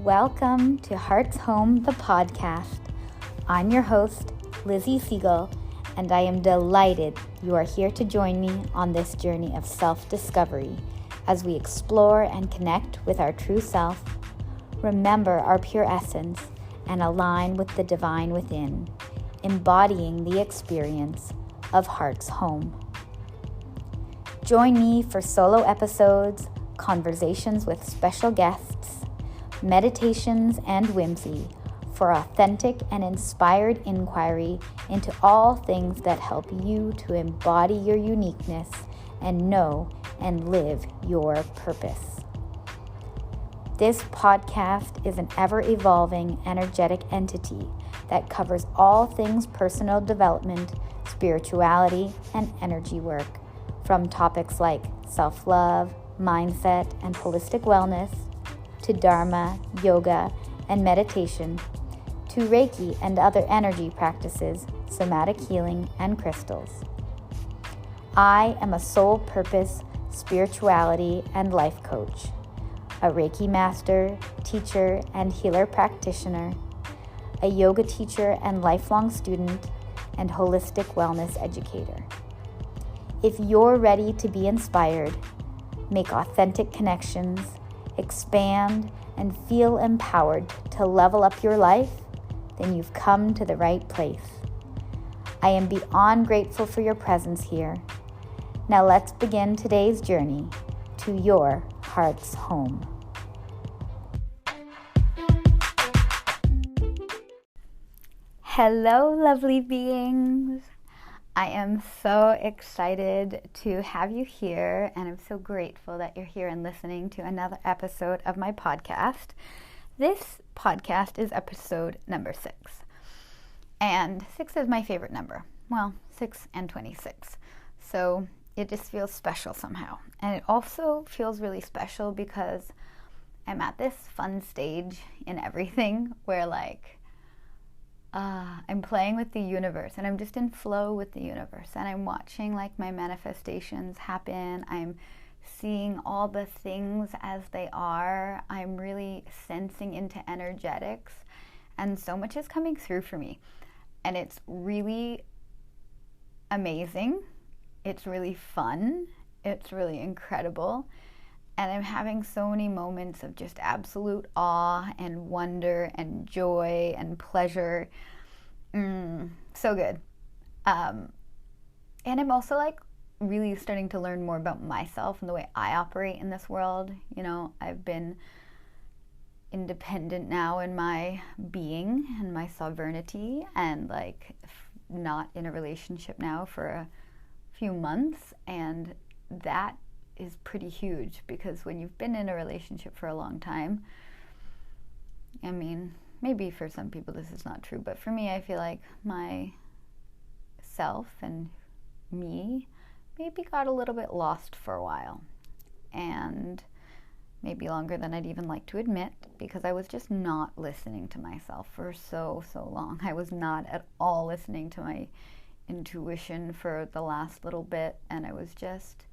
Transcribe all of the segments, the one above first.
Welcome to Heart's Home, the podcast. I'm your host, Lizzie Siegel, and I am delighted you are here to join me on this journey of self-discovery as we explore and connect with our true self, remember our pure essence, and align with the divine within, embodying the experience of Heart's Home. Join me for solo episodes, conversations with special guests, meditations and whimsy for authentic and inspired inquiry into all things that help you to embody your uniqueness and know and live your purpose. This podcast is an ever-evolving, energetic entity that covers all things personal development, spirituality, and energy work, from topics like self-love, mindset, and holistic wellness, to Dharma, yoga, and meditation, to Reiki and other energy practices, somatic healing, and crystals. I am a soul purpose, spirituality, and life coach, a Reiki master, teacher, and healer practitioner, a yoga teacher and lifelong student, and holistic wellness educator. If you're ready to be inspired, make authentic connections, expand, and feel empowered to level up your life, then you've come to the right place. I am beyond grateful for your presence here. Now let's begin today's journey to your heart's home. Hello, lovely beings. I am so excited to have you here, and I'm so grateful that you're here and listening to another episode of my podcast. This podcast is episode number 6, and 6 is my favorite number. Well, 6 and 26. So it just feels special somehow. And it also feels really special because I'm at this fun stage in everything where I'm playing with the universe, and I'm just in flow with the universe, and I'm watching my manifestations happen. I'm seeing all the things as they are. I'm really sensing into energetics, and so much is coming through for me, and it's really amazing. It's really fun. It's really incredible. And I'm having so many moments of just absolute awe and wonder and joy and pleasure. So good. And I'm also really starting to learn more about myself and the way I operate in this world. You know, I've been independent now in my being and my sovereignty, and not in a relationship now for a few months, and that is pretty huge, because when you've been in a relationship for a long time, I mean, maybe for some people this is not true, but for me, I feel like my self and me maybe got a little bit lost for a while, and maybe longer than I'd even like to admit, because I was just not listening to myself for so long. I was not at all listening to my intuition for the last little bit, and I was just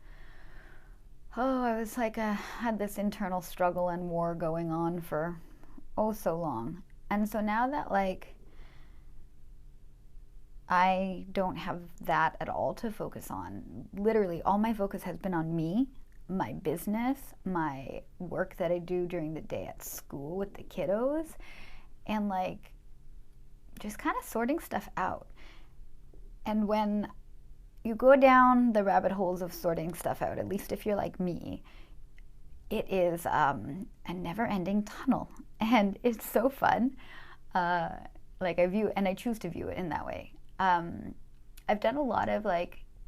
I was had this internal struggle and war going on for so long. And so now that I don't have that at all to focus on, literally all my focus has been on me, my business, my work that I do during the day at school with the kiddos, and just kind of sorting stuff out. And when you go down the rabbit holes of sorting stuff out, at least if you're like me, it is a never-ending tunnel, and it's so fun. I choose to view it in that way. I've done a lot of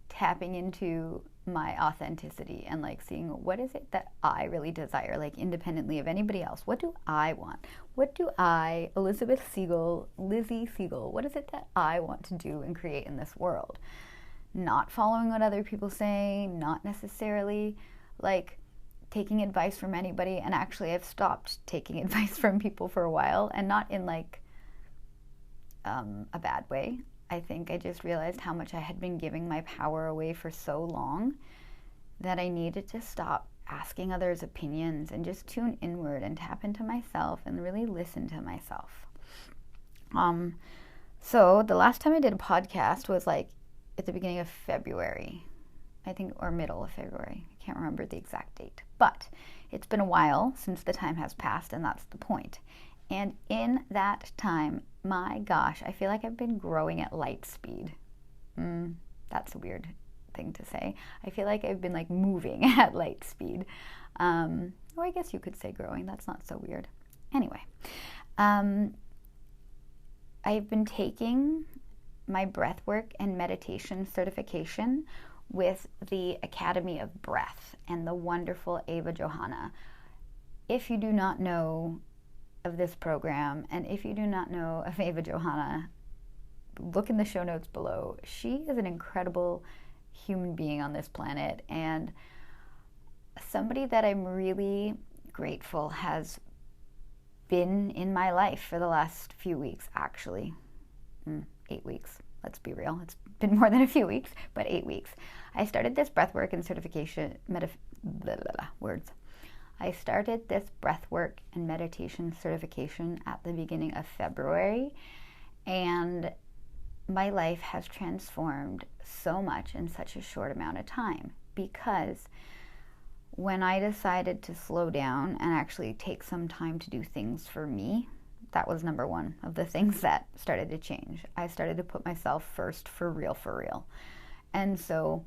tapping into my authenticity and seeing what is it that I really desire, independently of anybody else. What do I want? What do I, Elizabeth Siegel, Lizzie Siegel, what is it that I want to do and create in this world? Not following what other people say, not necessarily taking advice from anybody. And actually I've stopped taking advice from people for a while, and not in a bad way. I think I just realized how much I had been giving my power away for so long that I needed to stop asking others' opinions and just tune inward and tap into myself and really listen to myself. So the last time I did a podcast was like at the beginning of February, I think, or middle of February. I can't remember the exact date, but it's been a while since the time has passed, and that's the point. And in that time, my gosh, I feel like I've been growing at light speed. That's a weird thing to say. I feel like I've been like moving at light speed. Or I guess you could say growing. That's not so weird. Anyway, I've been taking my breathwork and meditation certification with the Academy of Breath and the wonderful Ava Johanna. If you do not know of this program, and if you do not know of Ava Johanna, look in the show notes below. She is an incredible human being on this planet, and somebody that I'm really grateful has been in my life for the last few weeks, actually. 8 weeks. Let's be real. It's been more than a few weeks, but 8 weeks. I started this breathwork and certification, I started this breathwork and meditation certification at the beginning of February, and my life has transformed so much in such a short amount of time, because when I decided to slow down and actually take some time to do things for me, that was number one of the things that started to change. I started to put myself first for real. And so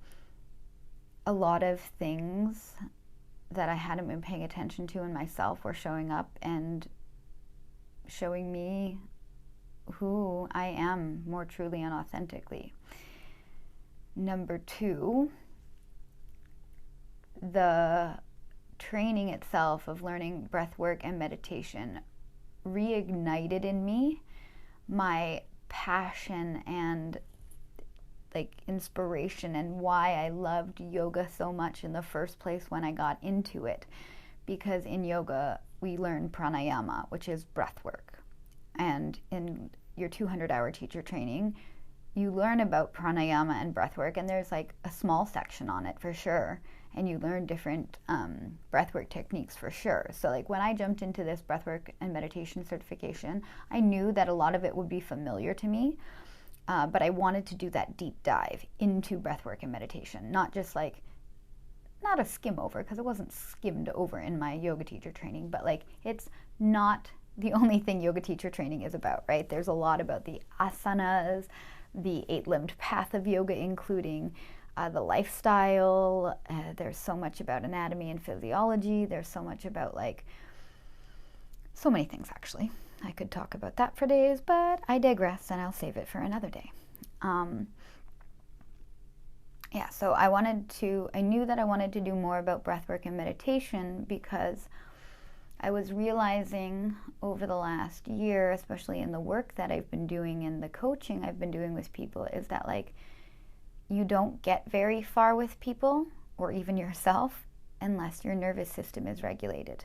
a lot of things that I hadn't been paying attention to in myself were showing up and showing me who I am more truly and authentically. Number two, the training itself of learning breathwork and meditation reignited in me my passion and like inspiration and why I loved yoga so much in the first place when I got into it. Because in yoga, we learn pranayama, which is breath work. And in your 200-hour teacher training, you learn about pranayama and breath work, and there's like a small section on it for sure. And you learn different breathwork techniques for sure. So like when I jumped into this breathwork and meditation certification, I knew that a lot of it would be familiar to me. But I wanted to do that deep dive into breathwork and meditation, not just like, not a skim over, because it wasn't skimmed over in my yoga teacher training, but like it's not the only thing yoga teacher training is about, right? There's a lot about the asanas, the 8-limbed path of yoga, including the lifestyle. There's so much about anatomy and physiology. There's so much about like, so many things actually. I could talk about that for days, but I digress and I'll save it for another day. So I knew that I wanted to do more about breathwork and meditation, because I was realizing over the last year, especially in the work that I've been doing and the coaching I've been doing with people, is that like you don't get very far with people or even yourself unless your nervous system is regulated.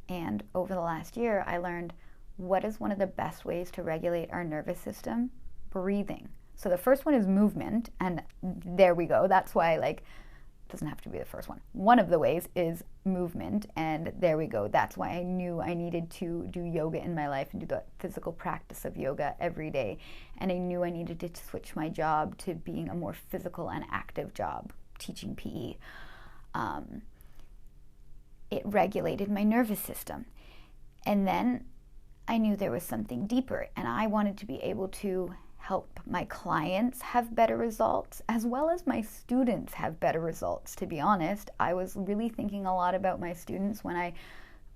And over the last year, I learned, what is one of the best ways to regulate our nervous system? Breathing. So the first one is movement, and there we go. That's why, like, it doesn't have to be the first one. One of the ways is movement, and there we go. That's why I knew I needed to do yoga in my life and do the physical practice of yoga every day. And I knew I needed to switch my job to being a more physical and active job, teaching PE. It regulated my nervous system. And then I knew there was something deeper, and I wanted to be able to help my clients have better results, as well as my students have better results. To be honest, I was really thinking a lot about my students when I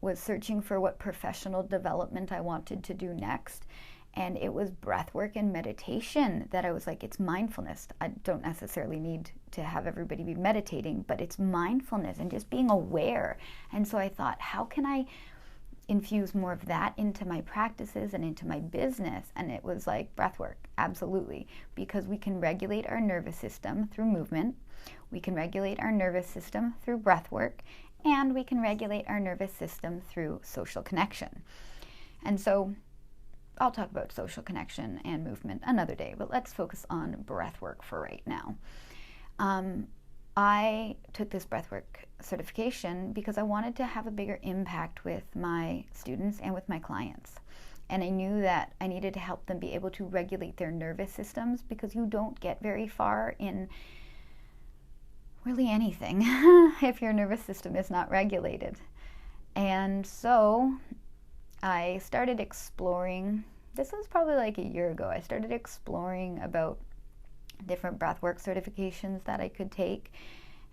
was searching for what professional development I wanted to do next. And it was breathwork and meditation that I was like, it's mindfulness. I don't necessarily need to have everybody be meditating, but it's mindfulness and just being aware. And so I thought, how can I infuse more of that into my practices and into my business? And it was like breathwork, absolutely, because we can regulate our nervous system through movement, we can regulate our nervous system through breathwork, and we can regulate our nervous system through social connection. And so I'll talk about social connection and movement another day, but let's focus on breathwork for right now. I took this breathwork certification because I wanted to have a bigger impact with my students and with my clients. And I knew that I needed to help them be able to regulate their nervous systems, because you don't get very far in really anything if your nervous system is not regulated. And so I started exploring, this was probably like a year ago, I started exploring about different breathwork certifications that I could take.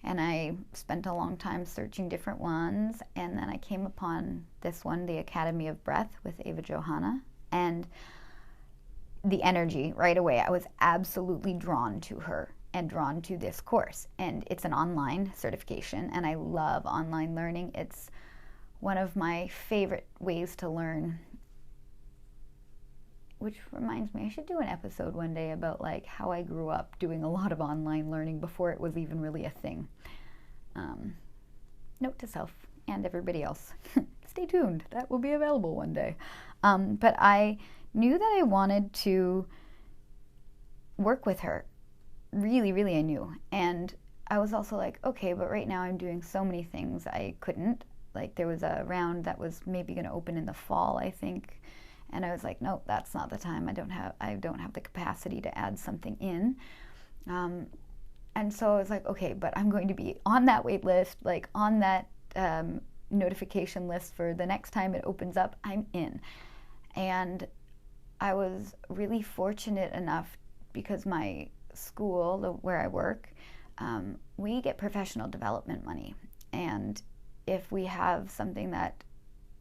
And I spent a long time searching different ones, and then I came upon this one, the Academy of Breath with Ava Johanna, and the energy right away. I was absolutely drawn to her and drawn to this course. And it's an online certification, and I love online learning. It's one of my favorite ways to learn. Which reminds me, I should do an episode one day about like how I grew up doing a lot of online learning before it was even really a thing. Note to self and everybody else, stay tuned, that will be available one day. But I knew that I wanted to work with her. Really, really I knew. And I was also like, okay, but right now I'm doing so many things I couldn't. Like there was a round that was maybe going to open in the fall, I think. And I was like, no, that's not the time. I don't have the capacity to add something in. And so I was like, okay, but I'm going to be on that wait list, like on that notification list for the next time it opens up, I'm in. And I was really fortunate enough, because my school, where I work, we get professional development money. And if we have something that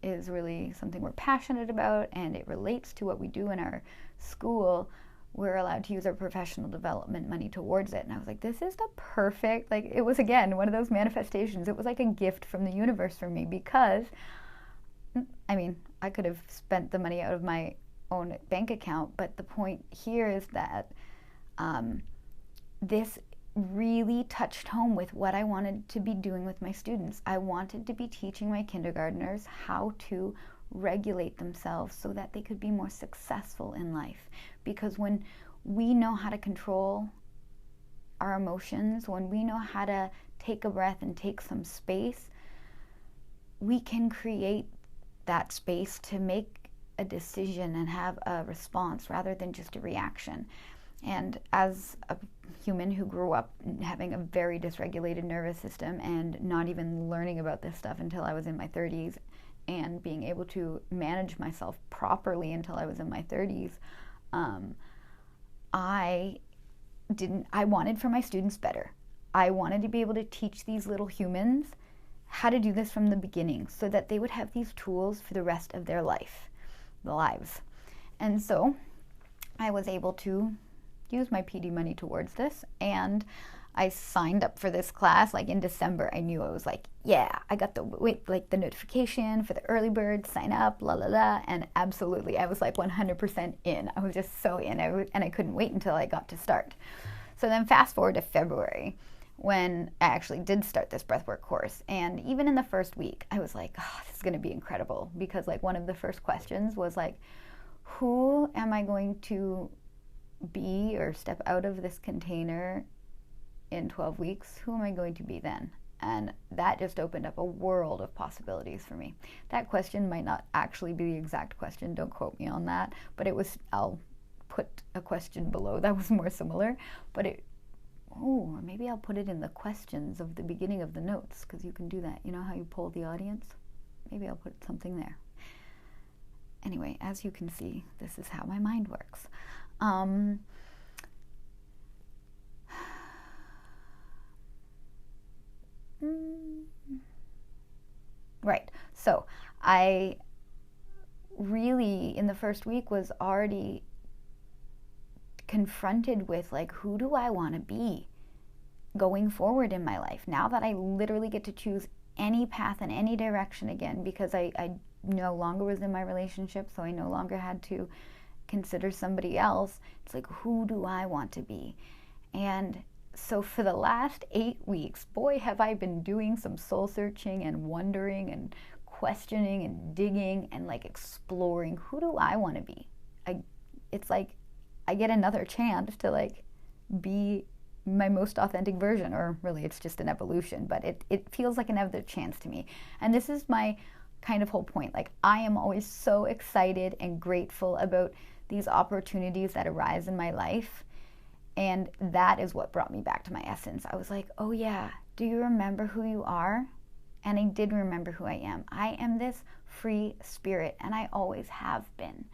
is really something we're passionate about and it relates to what we do in our school, we're allowed to use our professional development money towards it. And I was like, this is the perfect, like, it was again one of those manifestations. It was like a gift from the universe for me, because I mean, I could have spent the money out of my own bank account, but the point here is that this really touched home with what I wanted to be doing with my students. I wanted to be teaching my kindergartners how to regulate themselves so that they could be more successful in life. Because when we know how to control our emotions, when we know how to take a breath and take some space, we can create that space to make a decision and have a response rather than just a reaction. And as a human who grew up having a very dysregulated nervous system and not even learning about this stuff until I was in my 30s, and being able to manage myself properly until I was in my 30s, I wanted for my students better. I wanted to be able to teach these little humans how to do this from the beginning so that they would have these tools for the rest of their lives. And so I was able to use my PD money towards this, and I signed up for this class like in December. I knew, I was like, yeah, I got the notification for the early bird, sign up, la la la, and absolutely, I was like 100% in. I was just so in, and I couldn't wait until I got to start. So then fast forward to February, when I actually did start this breathwork course, and even in the first week, I was like, oh, this is going to be incredible, because like one of the first questions was like, who am I going to be or step out of this container in 12 weeks? Who am I going to be then? And that just opened up a world of possibilities for me. That question might not actually be the exact question, don't quote me on that, but it was, I'll put a question below that was more similar, but or maybe I'll put it in the questions of the beginning of the notes, because you can do that. You know how you poll the audience? Maybe I'll put something there. Anyway, as you can see, this is how my mind works. Right, so I really, in the first week, was already confronted with like, who do I want to be going forward in my life? Now that I literally get to choose any path in any direction again, because I no longer was in my relationship, so I no longer had to consider somebody else. It's like, who do I want to be? And so for the last 8 weeks, boy, have I been doing some soul searching and wondering and questioning and digging and like exploring, who do I want to be? It's like I get another chance to like be my most authentic version, or really it's just an evolution, but it feels like another chance to me. And this is my kind of whole point. Like, I am always so excited and grateful about these opportunities that arise in my life. And that is what brought me back to my essence. I was like, oh yeah, do you remember who you are? And I did remember who I am. I am this free spirit, and I always have been.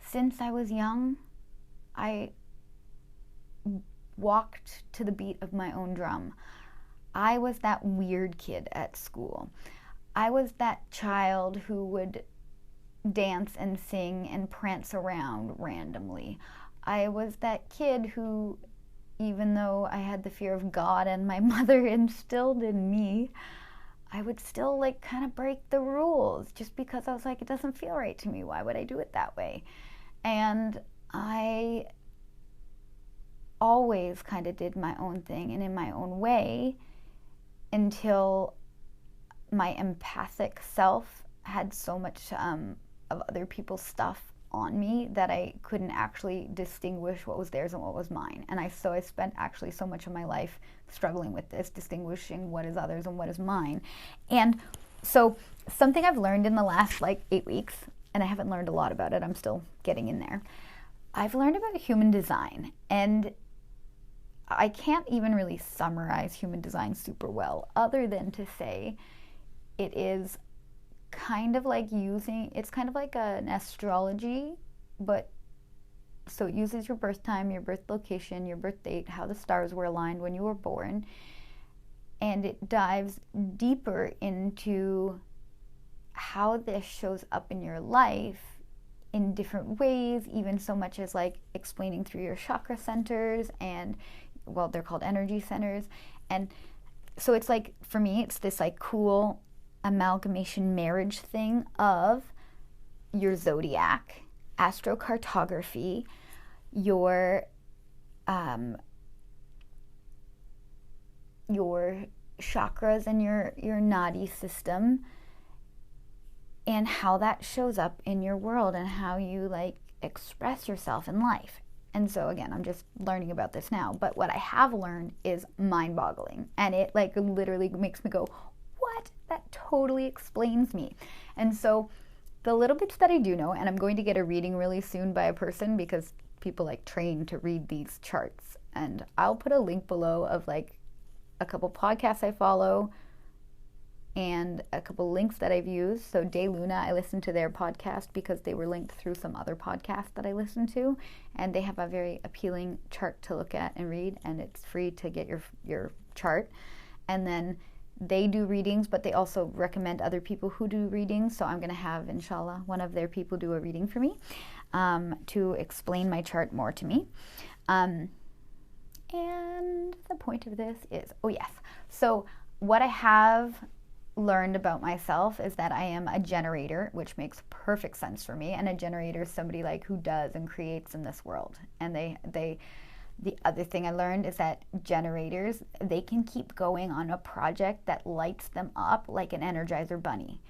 Since I was young, I walked to the beat of my own drum. I was that weird kid at school. I was that child who would dance and sing and prance around randomly. I was that kid who, even though I had the fear of God and my mother instilled in me, I would still like kind of break the rules just because I was like, it doesn't feel right to me. Why would I do it that way? And I always kind of did my own thing and in my own way until my empathic self had so much of other people's stuff on me that I couldn't actually distinguish what was theirs and what was mine. And I spent actually so much of my life struggling with this, distinguishing what is others and what is mine. And so something I've learned in the last 8 weeks, and I haven't learned a lot about it, I'm still getting in there. I've learned about human design, and I can't even really summarize human design super well, other than to say it is kind of like it's kind of like an astrology, but so it uses your birth time, your birth location, your birth date, how the stars were aligned when you were born, and it dives deeper into how this shows up in your life in different ways, even so much as explaining through your chakra centers, and well, they're called energy centers. And so it's for me, it's this cool amalgamation marriage thing of your zodiac, astrocartography, your chakras and your nadi system, and how that shows up in your world and how you express yourself in life. And so again, I'm just learning about this now, but what I have learned is mind-boggling, and it literally makes me go, what? That totally explains me. And so the little bits that I do know, and I'm going to get a reading really soon by a person because people train to read these charts, and I'll put a link below of a couple podcasts I follow and a couple links that I've used. So De Luna, I listened to their podcast because they were linked through some other podcasts that I listened to, and they have a very appealing chart to look at and read, and it's free to get your chart. And then they do readings, but they also recommend other people who do readings. So I'm going to have, inshallah, one of their people do a reading for me to explain my chart more to me. And the point of this is, so what I have learned about myself is that I am a generator, which makes perfect sense for me. And a generator is somebody who does and creates in this world. And the other thing I learned is that generators, they can keep going on a project that lights them up like an Energizer bunny.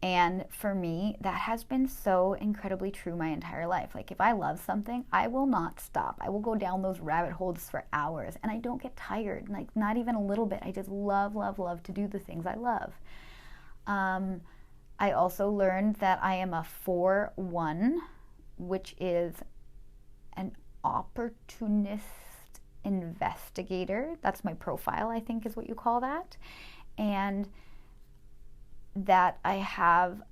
And for me, that has been so incredibly true my entire life. If I love something, I will not stop. I will go down those rabbit holes for hours, and I don't get tired, not even a little bit. I just love, love, love to do the things I love. I also learned that I am a 4-1, which is an opportunist investigator. That's my profile, I think is what you call that. And that I have,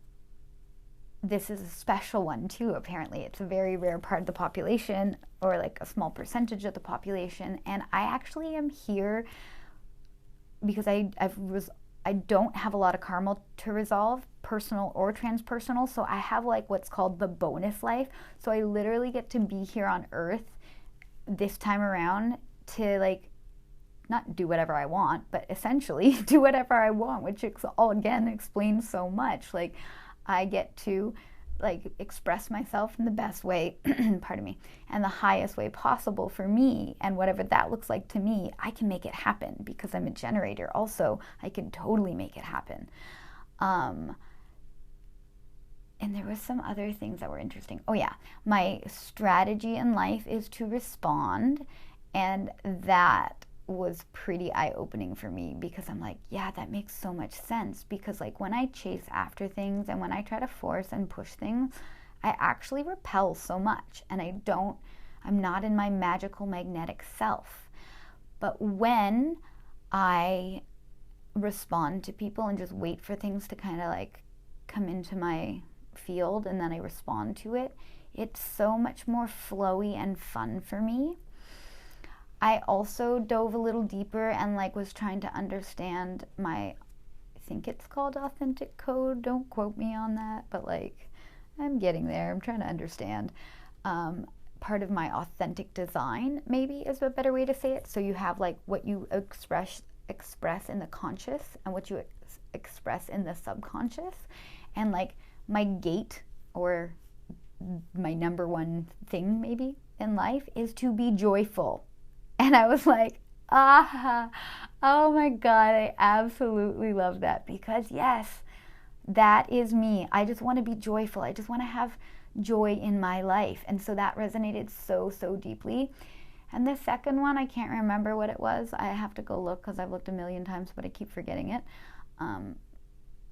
this is a special one too, apparently. It's a very rare part of the population, or a small percentage of the population. And I actually am here because I don't have a lot of karma to resolve, personal or transpersonal. So I have what's called the bonus life. So I literally get to be here on Earth this time around to not do whatever I want, but essentially do whatever I want, which all again explains so much. I get to express myself in the best way, pardon me, and the highest way possible for me, and whatever that looks like to me, I can make it happen because I'm a generator. Also, I can totally make it happen. And there was some other things that were interesting. Oh yeah, my strategy in life is to respond, and that was pretty eye-opening for me, because I'm like, yeah, that makes so much sense. Because like when I chase after things and when I try to force and push things, I actually repel so much, and I'm not in my magical magnetic self. But when I respond to people and just wait for things to kind of like come into my field and then I respond to it, it's so much more flowy and fun for me. I also dove a little deeper and like was trying to understand I think it's called authentic code, don't quote me on that, but like I'm getting there. I'm trying to understand. Part of my authentic design maybe is a better way to say it. So you have like what you express in the conscious and what you express in the subconscious. And like my gate, or my number one thing maybe in life, is to be joyful. And I was like, oh my God, I absolutely love that, because yes, that is me. I just want to be joyful. I just want to have joy in my life. And so that resonated so, so deeply. And the second one, I can't remember what it was. I have to go look, because I've looked a million times, but I keep forgetting it.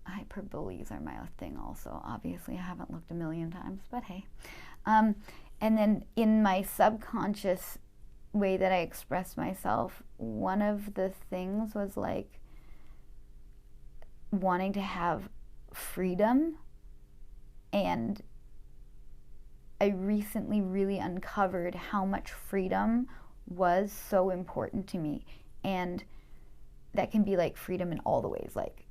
Hyperboles are my thing also. Obviously, I haven't looked a million times, but hey. And then in my subconscious way that I express myself, one of the things was like wanting to have freedom. And I recently really uncovered how much freedom was so important to me. And that can be like freedom in all the ways, like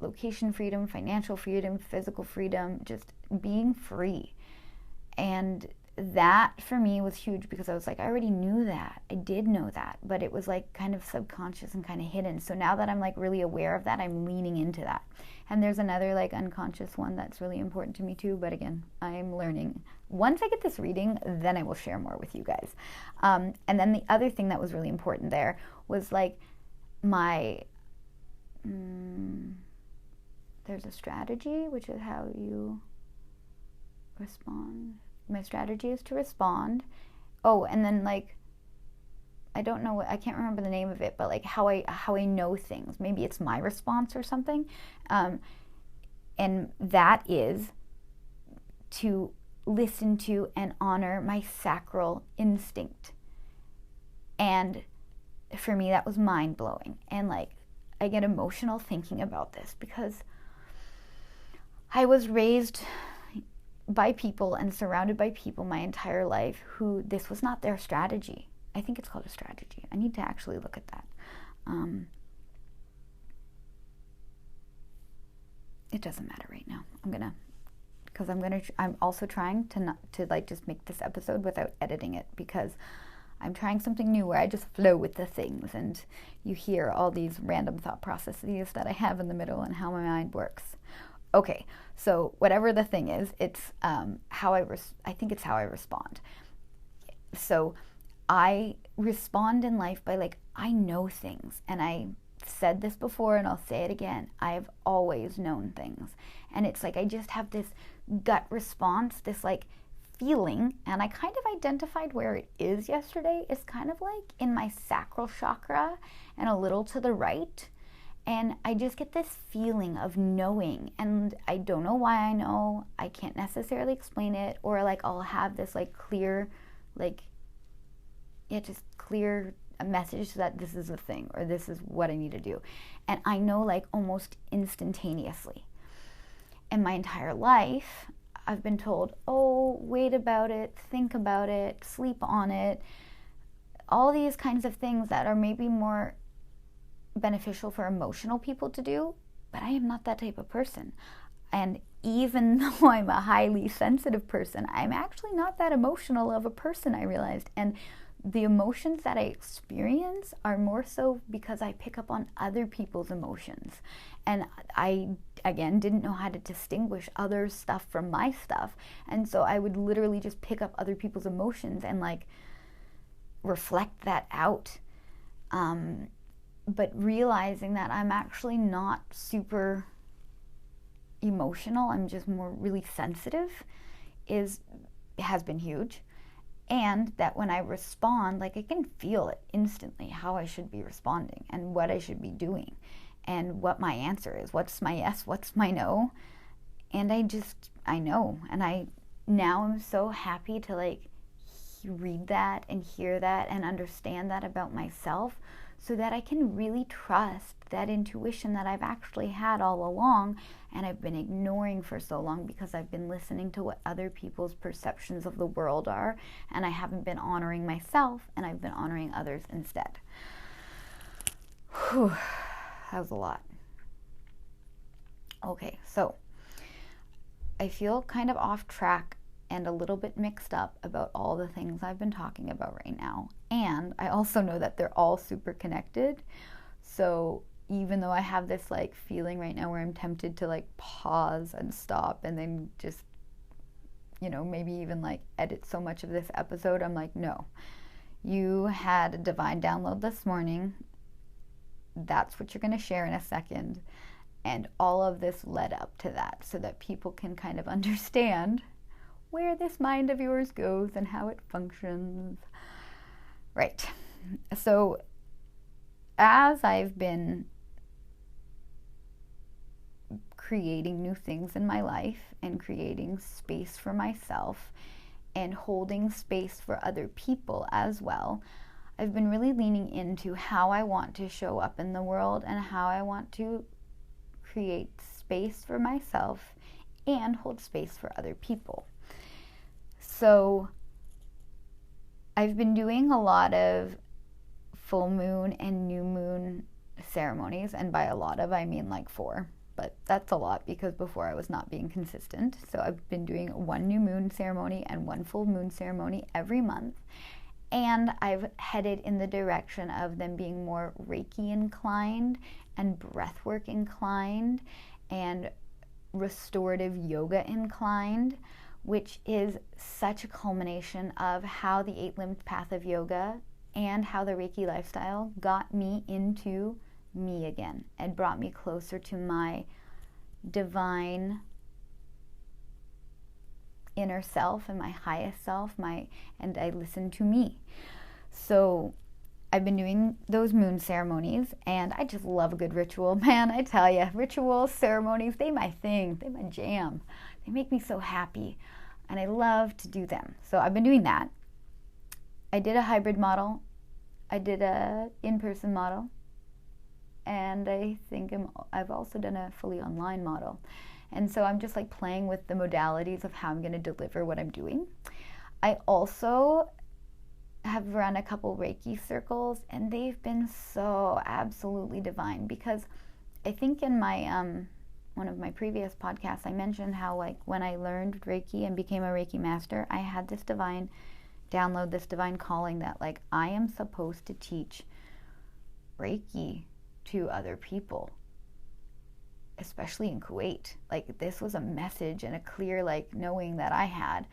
location freedom, financial freedom, physical freedom, just being free. And that for me was huge, because I was like, I already knew that. I did know that, but it was like kind of subconscious and kind of hidden. So now that I'm like really aware of that, I'm leaning into that. And there's another like unconscious one that's really important to me too, but again, I'm learning. Once I get this reading, then I will share more with you guys. And then the other thing that was really important there was like there's a strategy, which is how you respond. My strategy is to respond. Oh, and then like, I don't know, I can't remember the name of it, but like how I know things. Maybe it's my response or something. And that is to listen to and honor my sacral instinct. And for me, that was mind-blowing. And like, I get emotional thinking about this, because I was raised by people and surrounded by people my entire life who this was not their strategy. I think it's called a strategy. I need to actually look at that. It doesn't matter right now. I'm also trying to like just make this episode without editing it, because I'm trying something new where I just flow with the things, and you hear all these random thought processes that I have in the middle and how my mind works. Okay, so whatever the thing is, it's I think it's how I respond. So I respond in life by like, I know things, and I said this before and I'll say it again. I've always known things, and it's like I just have this gut response, this like feeling, and I kind of identified where it is yesterday. It's kind of like in my sacral chakra and a little to the right. And I just get this feeling of knowing, and I don't know why I know. I can't necessarily explain it, or like I'll have this like clear, like, yeah, just clear a message that this is a thing, or this is what I need to do. And I know like almost instantaneously. And my entire life, I've been told, oh, wait about it, think about it, sleep on it, all these kinds of things that are maybe more beneficial for emotional people to do, but I am not that type of person. And even though I'm a highly sensitive person, I'm actually not that emotional of a person, I realized. And the emotions that I experience are more so because I pick up on other people's emotions. And I, again, didn't know how to distinguish other stuff from my stuff. And so I would literally just pick up other people's emotions and like reflect that out. But realizing that I'm actually not super emotional, I'm just more really sensitive, has been huge. And that when I respond, like I can feel it instantly how I should be responding and what I should be doing and what my answer is. What's my yes? What's my no? And I know. And now I'm so happy to like read that and hear that and understand that about myself, so that I can really trust that intuition that I've actually had all along and I've been ignoring for so long because I've been listening to what other people's perceptions of the world are, and I haven't been honoring myself, and I've been honoring others instead. Whew, that was a lot. Okay, so I feel kind of off track and a little bit mixed up about all the things I've been talking about right now. And I also know that they're all super connected. So even though I have this like feeling right now where I'm tempted to like pause and stop and then just, maybe even like edit so much of this episode, I'm like, no, you had a divine download this morning. That's what you're going to share in a second. And all of this led up to that so that people can kind of understand where this mind of yours goes and how it functions. Right. So as I've been creating new things in my life and creating space for myself and holding space for other people as well, I've been really leaning into how I want to show up in the world and how I want to create space for myself and hold space for other people. So I've been doing a lot of full moon and new moon ceremonies, and by a lot of I mean like 4, but that's a lot because before I was not being consistent. So I've been doing 1 new moon ceremony and 1 full moon ceremony every month, and I've headed in the direction of them being more Reiki inclined and breathwork inclined and restorative yoga inclined, which is such a culmination of how the 8-limbed path of yoga and how the Reiki lifestyle got me into me again and brought me closer to my divine inner self and my highest self, and I listened to me. So I've been doing those moon ceremonies, and I just love a good ritual. Man, I tell you, rituals, ceremonies, they my thing, they my jam. They make me so happy, and I love to do them. So I've been doing that. I did a hybrid model. I did a in-person model, and I think I've also done a fully online model. And so I'm just like playing with the modalities of how I'm going to deliver what I'm doing. I also have run a couple Reiki circles, and they've been so absolutely divine, because I think in my one of my previous podcasts I mentioned how like when I learned Reiki and became a Reiki master, I had this divine download, this divine calling that like I am supposed to teach Reiki to other people, especially in Kuwait. Like this was a message and a clear like knowing that I had.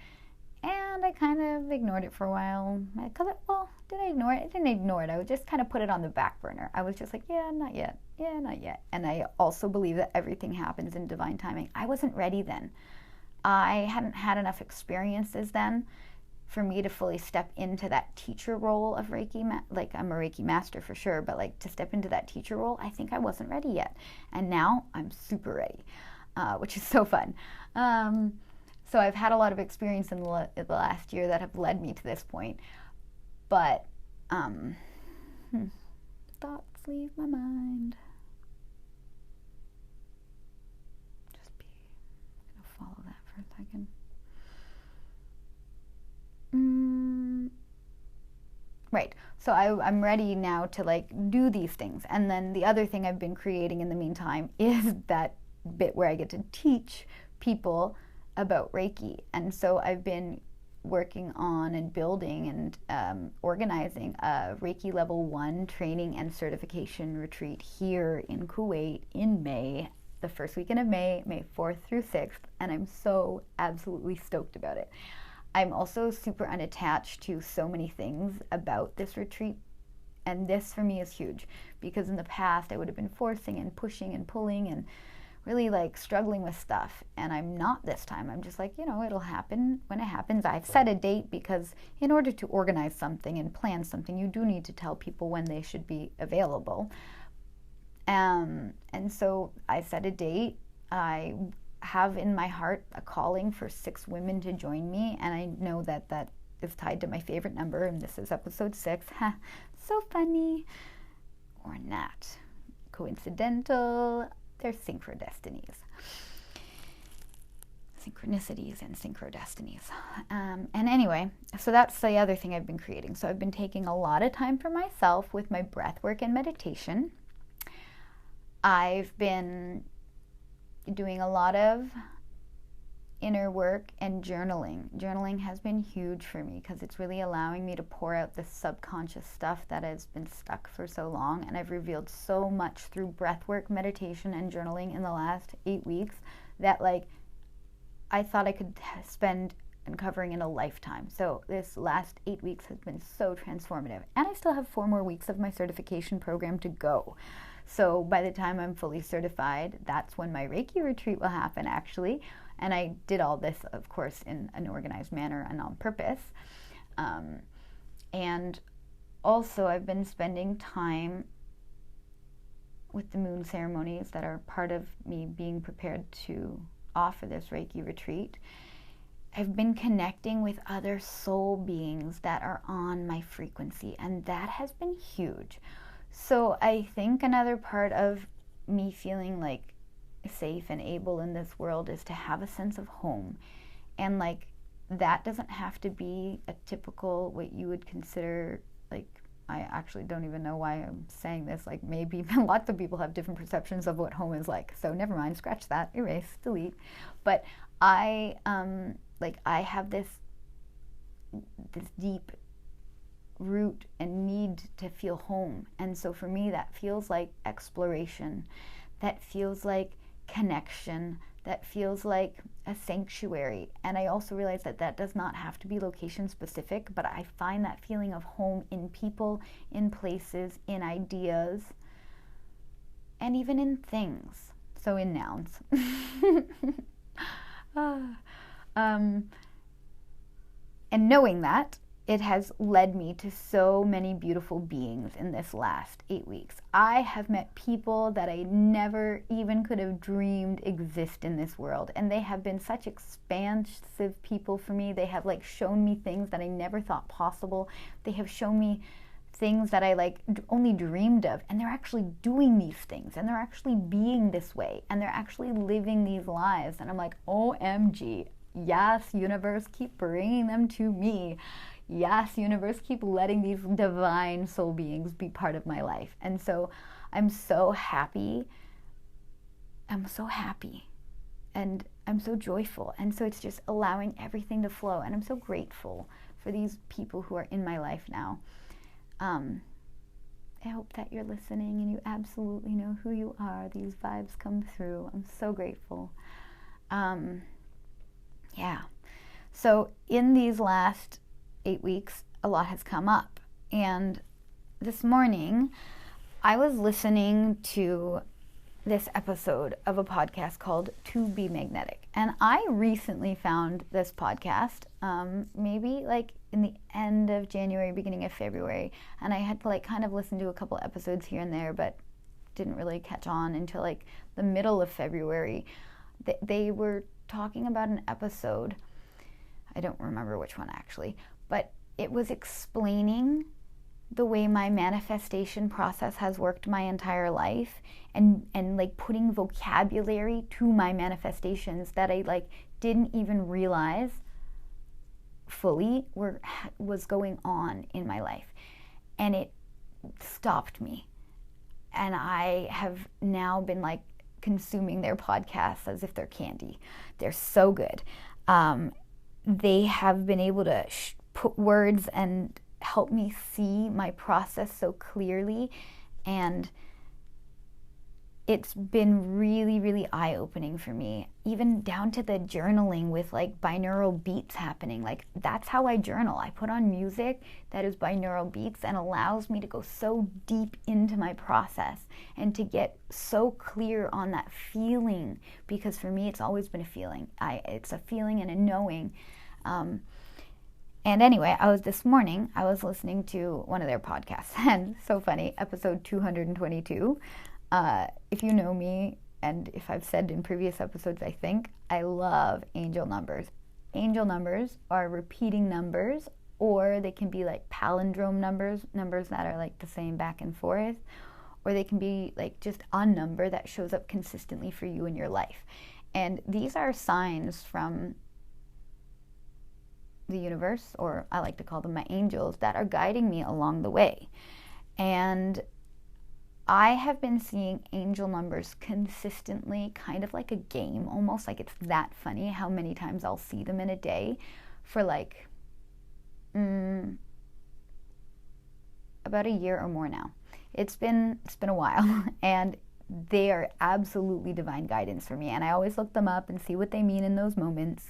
And I kind of ignored it for a while. Did I ignore it? I didn't ignore it. I would just kind of put it on the back burner. I was just like, yeah, not yet. Yeah, not yet. And I also believe that everything happens in divine timing. I wasn't ready then. I hadn't had enough experiences then for me to fully step into that teacher role of Reiki. Like I'm a Reiki master for sure, but like to step into that teacher role, I think I wasn't ready yet. And now I'm super ready, which is so fun. So I've had a lot of experience in the last year that have led me to this point. But thoughts leave my mind. I'm going to follow that for a second. Right. So I'm ready now to like do these things. And then the other thing I've been creating in the meantime is that bit where I get to teach people about Reiki. And so I've been working on and building and organizing a Reiki Level 1 training and certification retreat here in Kuwait in May, the first weekend of May 4th through 6th, and I'm so absolutely stoked about it. I'm also super unattached to so many things about this retreat, and this for me is huge, because in the past I would have been forcing and pushing and pulling and really like struggling with stuff, and I'm not this time. I'm just like, it'll happen when it happens. I've set a date because in order to organize something and plan something, you do need to tell people when they should be available. And so I set a date. I have in my heart a calling for 6 women to join me, and I know that that is tied to my favorite number, and this is episode 6. So funny. Or not. Coincidental. They're synchrodestinies. Synchronicities and synchrodestinies. And anyway, so that's the other thing I've been creating. So I've been taking a lot of time for myself with my breath work and meditation. I've been doing a lot of inner work and journaling. Journaling has been huge for me because it's really allowing me to pour out the subconscious stuff that has been stuck for so long. And I've revealed so much through breath work, meditation, and journaling in the last 8 weeks that like I thought I could spend uncovering in a lifetime. So this last 8 weeks has been so transformative. And I still have 4 more weeks of my certification program to go. So by the time I'm fully certified, that's when my Reiki retreat will happen, actually. And I did all this, of course, in an organized manner and on purpose. And also I've been spending time with the moon ceremonies that are part of me being prepared to offer this Reiki retreat. I've been connecting with other soul beings that are on my frequency, and that has been huge. So I think another part of me feeling like safe and able in this world is to have a sense of home. And like that doesn't have to be a typical, what you would consider, like, I actually don't even know why I'm saying this, like maybe lots of people have different perceptions of what home is like, so never mind, scratch that, erase, delete. But I have this deep root and need to feel home. And so for me, that feels like exploration, that feels like connection, that feels like a sanctuary. And I also realize that that does not have to be location specific, but I find that feeling of home in people, in places, in ideas, and even in things. So in nouns. And knowing that, it has led me to so many beautiful beings in this last 8 weeks. I have met people that I never even could have dreamed exist in this world. And they have been such expansive people for me. They have like shown me things that I never thought possible. They have shown me things that I like only dreamed of. And they're actually doing these things. And they're actually being this way. And they're actually living these lives. And I'm like, OMG. Yes, universe, keep bringing them to me. Yes, universe, keep letting these divine soul beings be part of my life. And so I'm so happy. I'm so happy. And I'm so joyful. And so it's just allowing everything to flow. And I'm so grateful for these people who are in my life now. I hope that you're listening and you absolutely know who you are. These vibes come through. I'm so grateful. Yeah. So in these last 8 weeks, a lot has come up. And this morning, I was listening to this episode of a podcast called To Be Magnetic. And I recently found this podcast, maybe like in the end of January, beginning of February. And I had to like kind of listen to a couple episodes here and there, but didn't really catch on until like the middle of February. They were talking about an episode. I don't remember which one actually, but it was explaining the way my manifestation process has worked my entire life, and like putting vocabulary to my manifestations that I like didn't even realize fully was going on in my life. And it stopped me. And I have now been like consuming their podcasts as if they're candy. They're so good. They have been able to put words and help me see my process so clearly, and it's been really, really eye-opening for me, even down to the journaling with like binaural beats happening. Like, that's how I journal. I put on music that is binaural beats and allows me to go so deep into my process and to get so clear on that feeling, because for me, it's always been a feeling. It's a feeling and a knowing. And anyway, this morning, I was listening to one of their podcasts, and so funny, episode 222. If you know me, and if I've said in previous episodes, I think, I love angel numbers. Angel numbers are repeating numbers, or they can be like palindrome numbers that are like the same back and forth, or they can be like just a number that shows up consistently for you in your life. And these are signs from the universe, or I like to call them my angels, that are guiding me along the way. And I have been seeing angel numbers consistently, kind of like a game, almost like it's that funny how many times I'll see them in a day for like about a year or more now. It's been a while, and they are absolutely divine guidance for me, and I always look them up and see what they mean in those moments.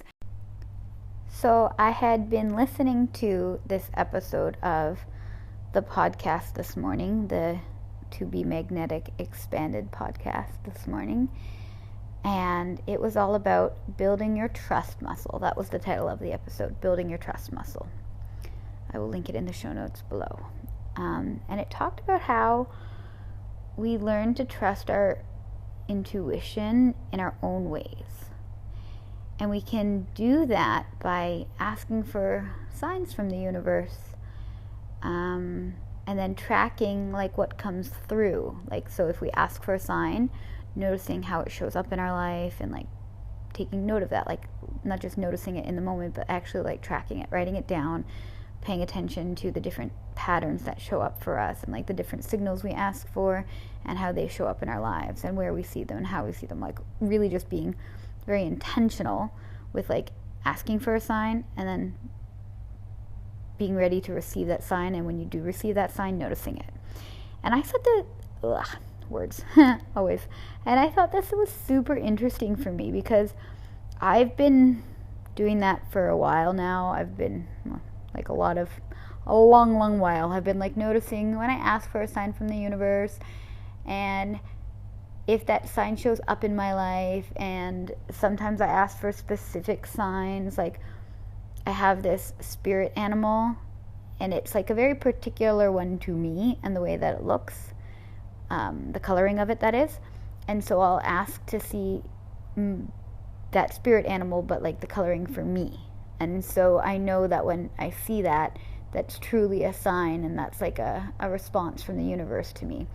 So I had been listening to this episode of the podcast this morning, the To Be Magnetic Expanded podcast this morning, and it was all about building your trust muscle. That was the title of the episode, Building Your Trust Muscle. I will link it in the show notes below. And it talked about how we learn to trust our intuition in our own ways. And we can do that by asking for signs from the universe, and then tracking like what comes through. Like, so if we ask for a sign, noticing how it shows up in our life and like taking note of that, like not just noticing it in the moment, but actually like tracking it, writing it down, paying attention to the different patterns that show up for us and like the different signals we ask for and how they show up in our lives and where we see them and how we see them. Like really just being very intentional with like asking for a sign and then being ready to receive that sign, and when you do receive that sign, noticing it. And I said that words always, and I thought this was super interesting for me because I've been doing that for a while now. I've been like a long while. I've been like noticing when I ask for a sign from the universe, and if that sign shows up in my life. And sometimes I ask for specific signs, like I have this spirit animal, and it's like a very particular one to me, and the way that it looks, the coloring of it, that is. And so I'll ask to see that spirit animal, but like the coloring for me. And so I know that when I see that, that's truly a sign, and that's like a response from the universe to me.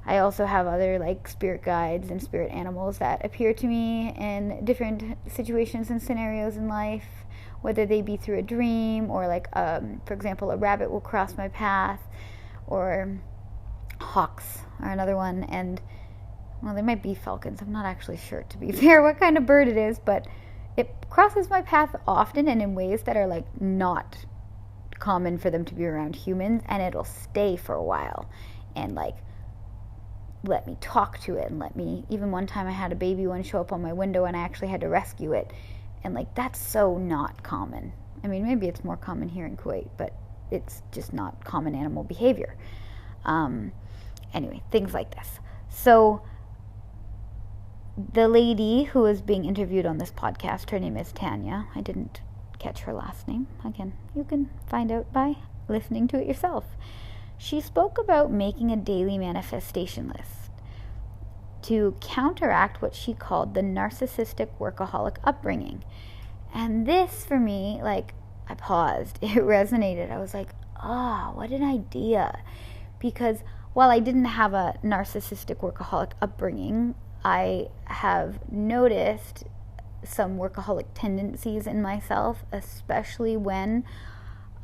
I also have other like spirit guides and spirit animals that appear to me in different situations and scenarios in life, whether they be through a dream or like, for example, a rabbit will cross my path, or hawks are another one. And well, they might be falcons. I'm not actually sure, to be fair, what kind of bird it is, but it crosses my path often and in ways that are like not common for them to be around humans, and it'll stay for a while and like let me talk to it, and let me, even one time I had a baby one show up on my window and I actually had to rescue it. And like, that's so not common. I mean, maybe it's more common here in Kuwait, but it's just not common animal behavior. Anyway, things like this. So the lady who is being interviewed on this podcast, her name is Tanya. I didn't catch her last name. Again, you can find out by listening to it yourself. She spoke about making a daily manifestation list to counteract what she called the narcissistic workaholic upbringing. And this, for me, like, I paused. It resonated. I was like, what an idea. Because while I didn't have a narcissistic workaholic upbringing, I have noticed some workaholic tendencies in myself, especially when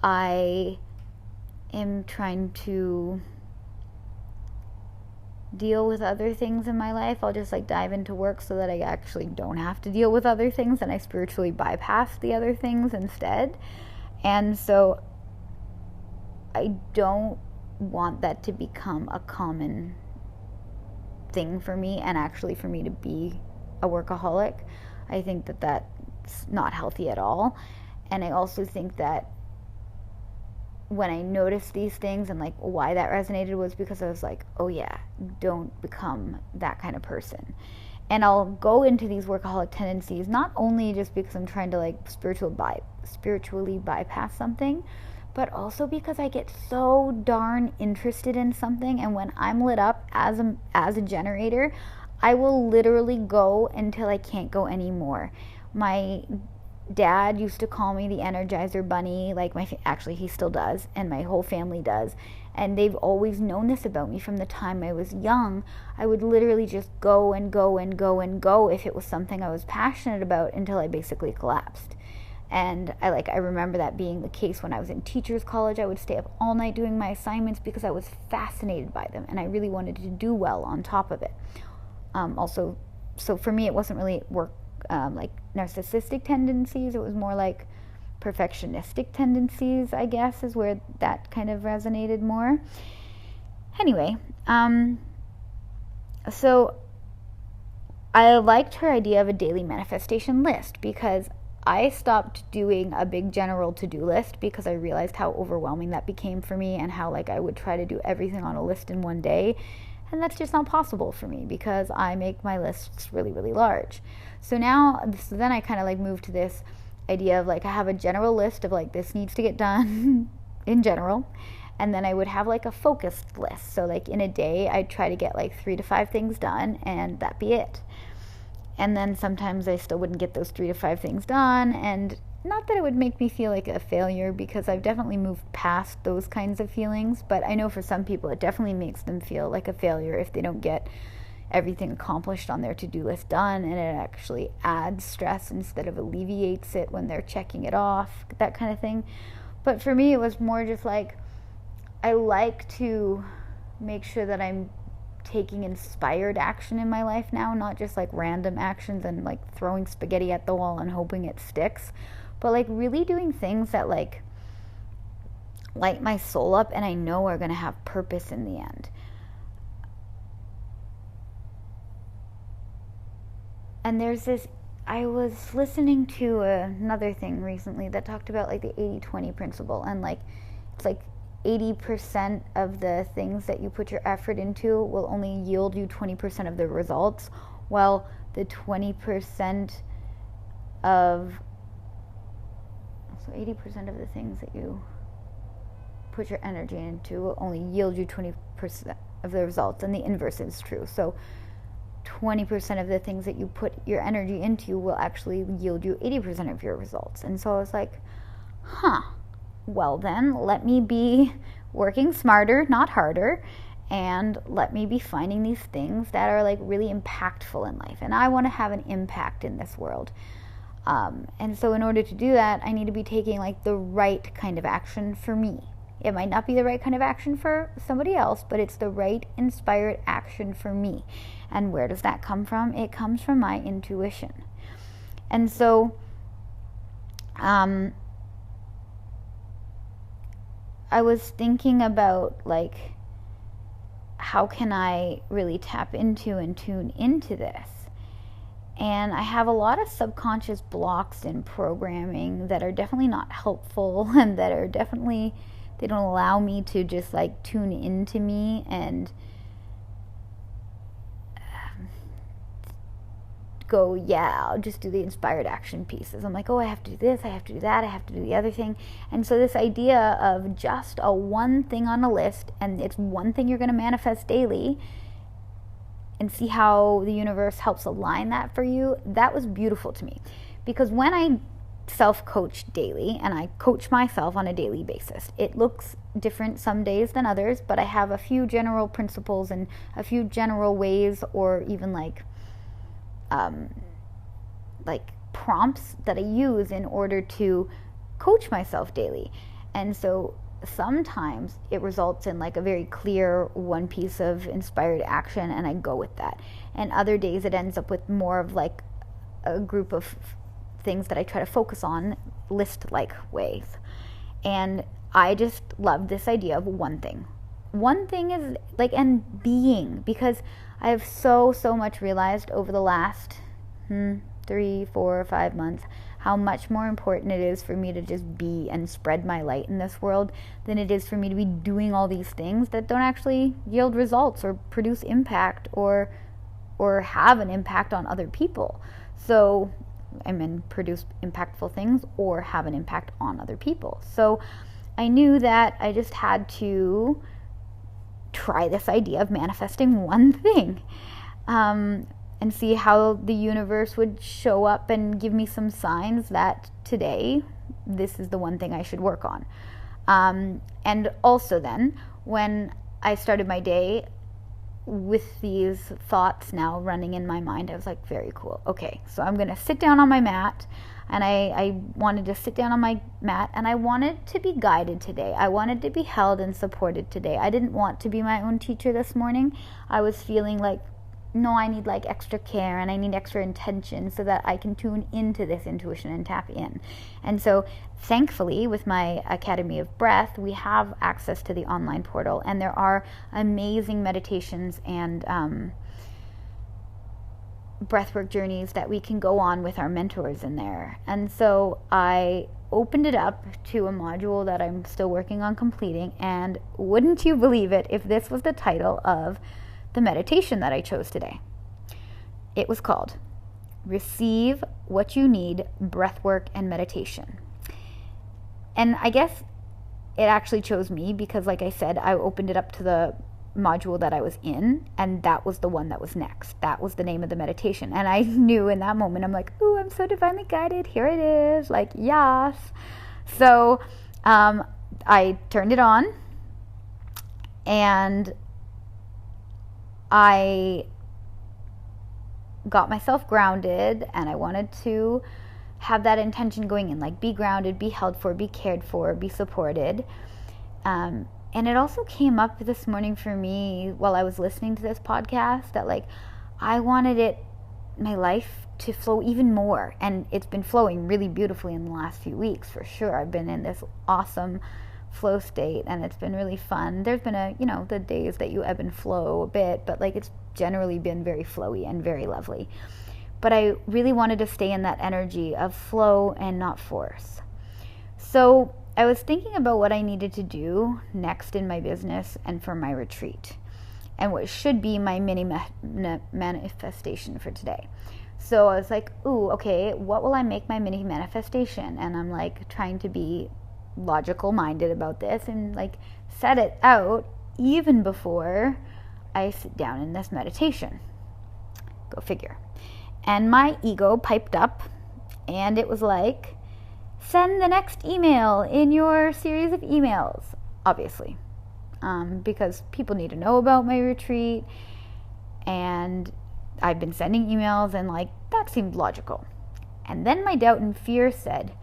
I am trying to deal with other things in my life. I'll just like dive into work so that I actually don't have to deal with other things, and I spiritually bypass the other things instead. And so I don't want that to become a common thing for me, and actually for me to be a workaholic. I think that that's not healthy at all. And I also think that when I noticed these things and like why that resonated was because I was like, oh yeah, don't become that kind of person. And I'll go into these workaholic tendencies not only just because I'm trying to like spiritually bypass something, but also because I get so darn interested in something, and when I'm lit up as a generator, I will literally go until I can't go anymore. My dad used to call me the Energizer Bunny, like actually he still does, and my whole family does, and they've always known this about me from the time I was young. I would literally just go and go and go and go if it was something I was passionate about until I basically collapsed. And I remember that being the case when I was in teachers college. I would stay up all night doing my assignments because I was fascinated by them, and I really wanted to do well on top of it. Also, so for me, it wasn't really work like narcissistic tendencies. It was more like perfectionistic tendencies, I guess, is where that kind of resonated more. Anyway, so I liked her idea of a daily manifestation list because I stopped doing a big general to-do list because I realized how overwhelming that became for me, and how like I would try to do everything on a list in one day, and that's just not possible for me because I make my lists really, really large. So then I kind of like moved to this idea of like I have a general list of like this needs to get done in general, and then I would have like a focused list. So like in a day I'd try to get like 3 to 5 things done, and that'd be it. And then sometimes I still wouldn't get those 3 to 5 things done, and not that it would make me feel like a failure, because I've definitely moved past those kinds of feelings, but I know for some people it definitely makes them feel like a failure if they don't get everything accomplished on their to-do list done, and it actually adds stress instead of alleviates it when they're checking it off, that kind of thing. But for me, it was more just like I like to make sure that I'm taking inspired action in my life now, not just like random actions and like throwing spaghetti at the wall and hoping it sticks, but like really doing things that like light my soul up and I know are going to have purpose in the end. And there's this, I was listening to another thing recently that talked about like the 80-20 principle, and like it's like 80% of the things that you put your effort into will only yield you 20% of the results, while the 20% of, so 80% of the things that you put your energy into will only yield you 20% of the results, and the inverse is true. So 20% of the things that you put your energy into will actually yield you 80% of your results. And so I was like, well then, let me be working smarter, not harder, and let me be finding these things that are like really impactful in life. And I want to have an impact in this world. And so in order to do that, I need to be taking like the right kind of action for me. It might not be the right kind of action for somebody else, but it's the right inspired action for me. And where does that come from? It comes from my intuition. And so I was thinking about like, how can I really tap into and tune into this? And I have a lot of subconscious blocks in programming that are definitely not helpful, and that are definitely, they don't allow me to just like tune into me and go, yeah, I'll just do the inspired action pieces. I'm like, oh, I have to do this, I have to do that, I have to do the other thing. And so this idea of just a one thing on a list, and it's one thing you're going to manifest daily, and see how the universe helps align that for you, that was beautiful to me. Because when I self-coach daily, and I coach myself on a daily basis, it looks different some days than others, but I have a few general principles and a few general ways, or even like prompts that I use in order to coach myself daily. And so sometimes it results in like a very clear one piece of inspired action, and I go with that. And other days it ends up with more of like a group of things that I try to focus on list-like ways. And I just love this idea of one thing. One thing is like, and being, because I have so much realized over the last 3, 4, 5 months how much more important it is for me to just be and spread my light in this world than it is for me to be doing all these things that don't actually yield results or produce impact or have an impact on other people. So produce impactful things or have an impact on other people. So I knew that I just had to try this idea of manifesting one thing, and see how the universe would show up and give me some signs that today this is the one thing I should work on. And also then, when I started my day with these thoughts now running in my mind, I was like, very cool. Okay, so I'm going to sit down on my mat, and I wanted to sit down on my mat, and I wanted to be guided today. I wanted to be held and supported today. I didn't want to be my own teacher this morning. I was feeling like, no, I need like extra care and I need extra intention so that I can tune into this intuition and tap in. And so thankfully, with my Academy of Breath, we have access to the online portal, and there are amazing meditations and breathwork journeys that we can go on with our mentors in there. And so I opened it up to a module that I'm still working on completing, and wouldn't you believe it if this was the title of the meditation that I chose today. It was called Receive What You Need, Breathwork and Meditation. And I guess it actually chose me because, like I said, I opened it up to the module that I was in, and that was the one that was next. That was the name of the meditation. And I knew in that moment, I'm like, ooh, I'm so divinely guided. Here it is. Like, yes. So I turned it on, and I got myself grounded, and I wanted to have that intention going in, like be grounded, be held for, be cared for, be supported. And it also came up this morning for me while I was listening to this podcast that like I wanted my life to flow even more, and it's been flowing really beautifully in the last few weeks for sure. I've been in this awesome flow state, and it's been really fun. There's been the days that you ebb and flow a bit, but like it's generally been very flowy and very lovely. But I really wanted to stay in that energy of flow and not force. So I was thinking about what I needed to do next in my business and for my retreat, and what should be my mini manifestation for today. So I was like, ooh, okay, what will I make my mini manifestation? And I'm like trying to be logical minded about this and like set it out even before I sit down in this meditation. Go figure. And my ego piped up, and it was like, send the next email in your series of emails, obviously, because people need to know about my retreat, and I've been sending emails, and like that seemed logical. And then my doubt and fear said,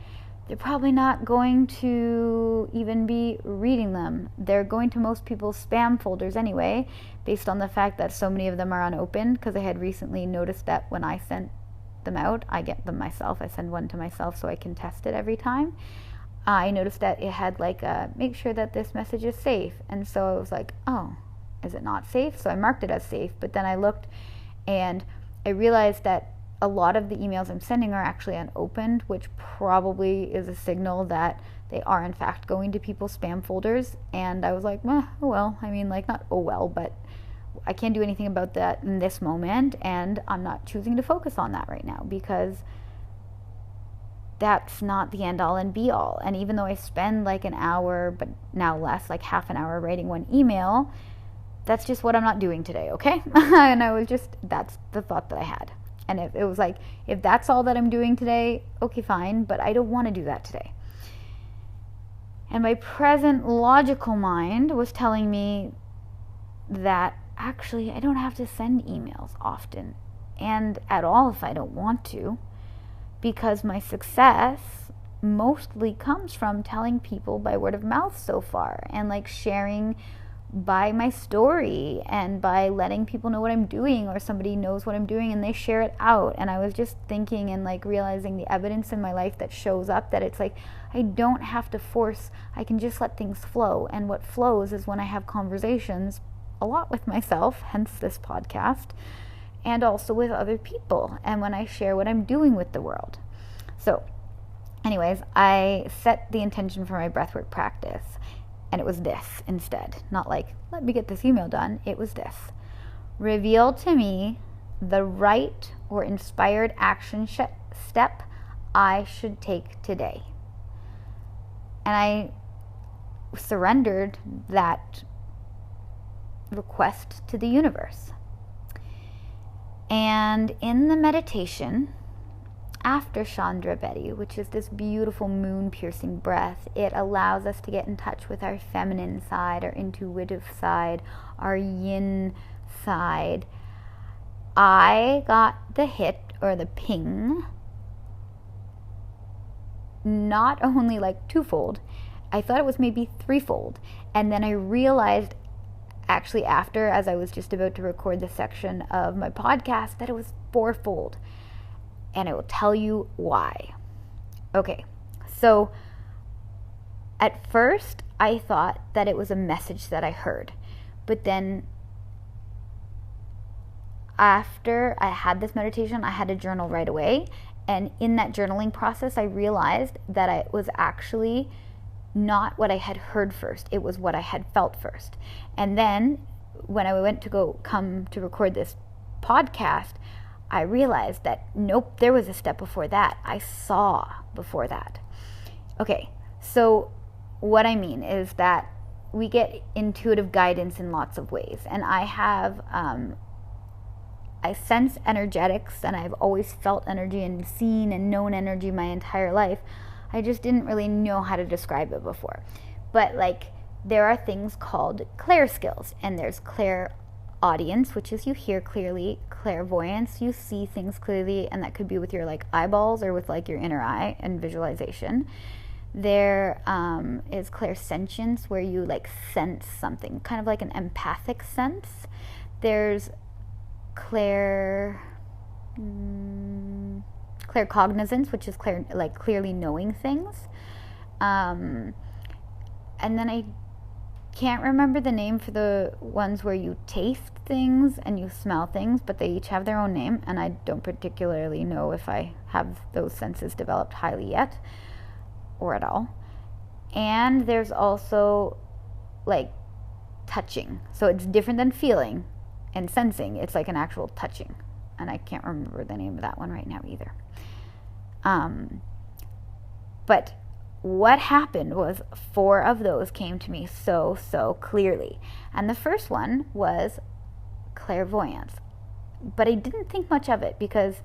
they're probably not going to even be reading them. They're going to most people's spam folders anyway, based on the fact that so many of them are unopened, because I had recently noticed that when I sent them out, I get them myself. I send one to myself so I can test it every time. I noticed that it had like make sure that this message is safe. And so I was like, oh, is it not safe? So I marked it as safe, but then I looked and I realized that a lot of the emails I'm sending are actually unopened, which probably is a signal that they are in fact going to people's spam folders. And I was like, oh well, I mean, like not oh well, but I can't do anything about that in this moment, and I'm not choosing to focus on that right now because that's not the end all and be all. And even though I spend like an hour, but now less, like half an hour writing one email, that's just what I'm not doing today, okay? And that's the thought that I had. And it was like, if that's all that I'm doing today, okay, fine, but I don't want to do that today. And my present logical mind was telling me that actually I don't have to send emails often and at all if I don't want to, because my success mostly comes from telling people by word of mouth so far, and like sharing by my story and by letting people know what I'm doing, or somebody knows what I'm doing and they share it out. And I was just thinking and like realizing the evidence in my life that shows up that it's like I don't have to force, I can just let things flow. And what flows is when I have conversations a lot with myself, hence this podcast, and also with other people, and when I share what I'm doing with the world. So anyways, I set the intention for my breathwork practice, and it was this instead. Not like, let me get this email done. It was this. Reveal to me the right or inspired action step I should take today. And I surrendered that request to the universe. And in the meditation, after Chandra Bedi, which is this beautiful moon-piercing breath, it allows us to get in touch with our feminine side, our intuitive side, our yin side. I got the hit, or the ping, not only like twofold, I thought it was maybe threefold. And then I realized, actually after, as I was just about to record this section of my podcast, that it was fourfold. And I will tell you why. Okay, so at first I thought that it was a message that I heard. But then after I had this meditation, I had to journal right away. And in that journaling process, I realized that it was actually not what I had heard first. It was what I had felt first. And then when I went to come to record this podcast, I realized that nope, there was a step before that. I saw before that. Okay, so what I mean is that we get intuitive guidance in lots of ways. And I have, I sense energetics, and I've always felt energy and seen and known energy my entire life. I just didn't really know how to describe it before. But like, there are things called clair skills, and there's clairaudience, which is you hear clearly, clairvoyance, you see things clearly, and that could be with your like eyeballs or with like your inner eye and visualization. There is clairsentience, where you like sense something, kind of like an empathic sense. There's claircognizance, which is clearly knowing things. And then I can't remember the name for the ones where you taste things and you smell things, but they each have their own name, and I don't particularly know if I have those senses developed highly yet or at all. And there's also like touching. So it's different than feeling and sensing. It's like an actual touching, and I can't remember the name of that one right now either. But what happened was 4 of those came to me so clearly. And the first one was clairvoyance. But I didn't think much of it because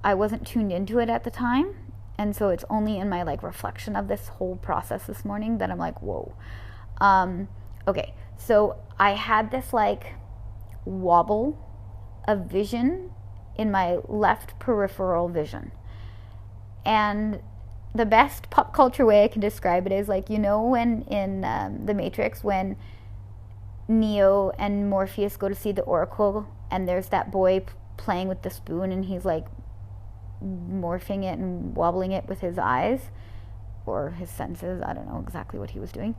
I wasn't tuned into it at the time. And so it's only in my like reflection of this whole process this morning that I'm like, whoa. Okay, so I had this like wobble of vision in my left peripheral vision. And the best pop culture way I can describe it is like, you know, when in The Matrix, when Neo and Morpheus go to see the Oracle, and there's that boy playing with the spoon, and he's like morphing it and wobbling it with his eyes or his senses. I don't know exactly what he was doing,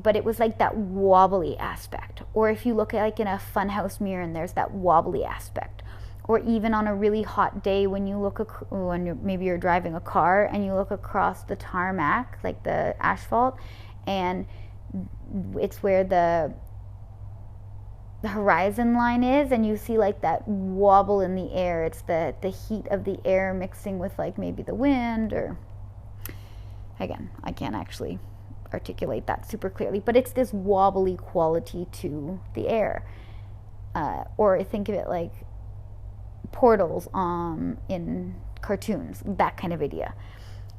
but it was like that wobbly aspect. Or if you look at like in a funhouse mirror, and there's that wobbly aspect. Or even on a really hot day, when you look, maybe you're driving a car and you look across the tarmac, like the asphalt, and it's where the horizon line is, and you see like that wobble in the air. It's the heat of the air mixing with like maybe the wind, or again, I can't actually articulate that super clearly, but it's this wobbly quality to the air. Or think of it like portals in cartoons, that kind of idea.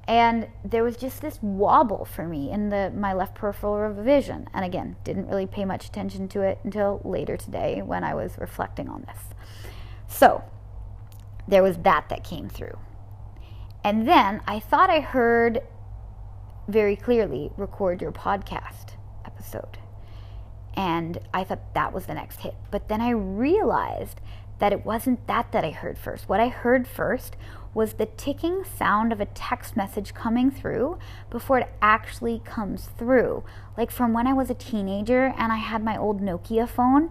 And there was just this wobble for me in my left peripheral vision. And again, didn't really pay much attention to it until later today when I was reflecting on this. So there was that came through. And then I thought I heard very clearly, record your podcast episode. And I thought that was the next hit. But then I realized that it wasn't that I heard first. What I heard first was the ticking sound of a text message coming through before it actually comes through. Like from when I was a teenager and I had my old Nokia phone,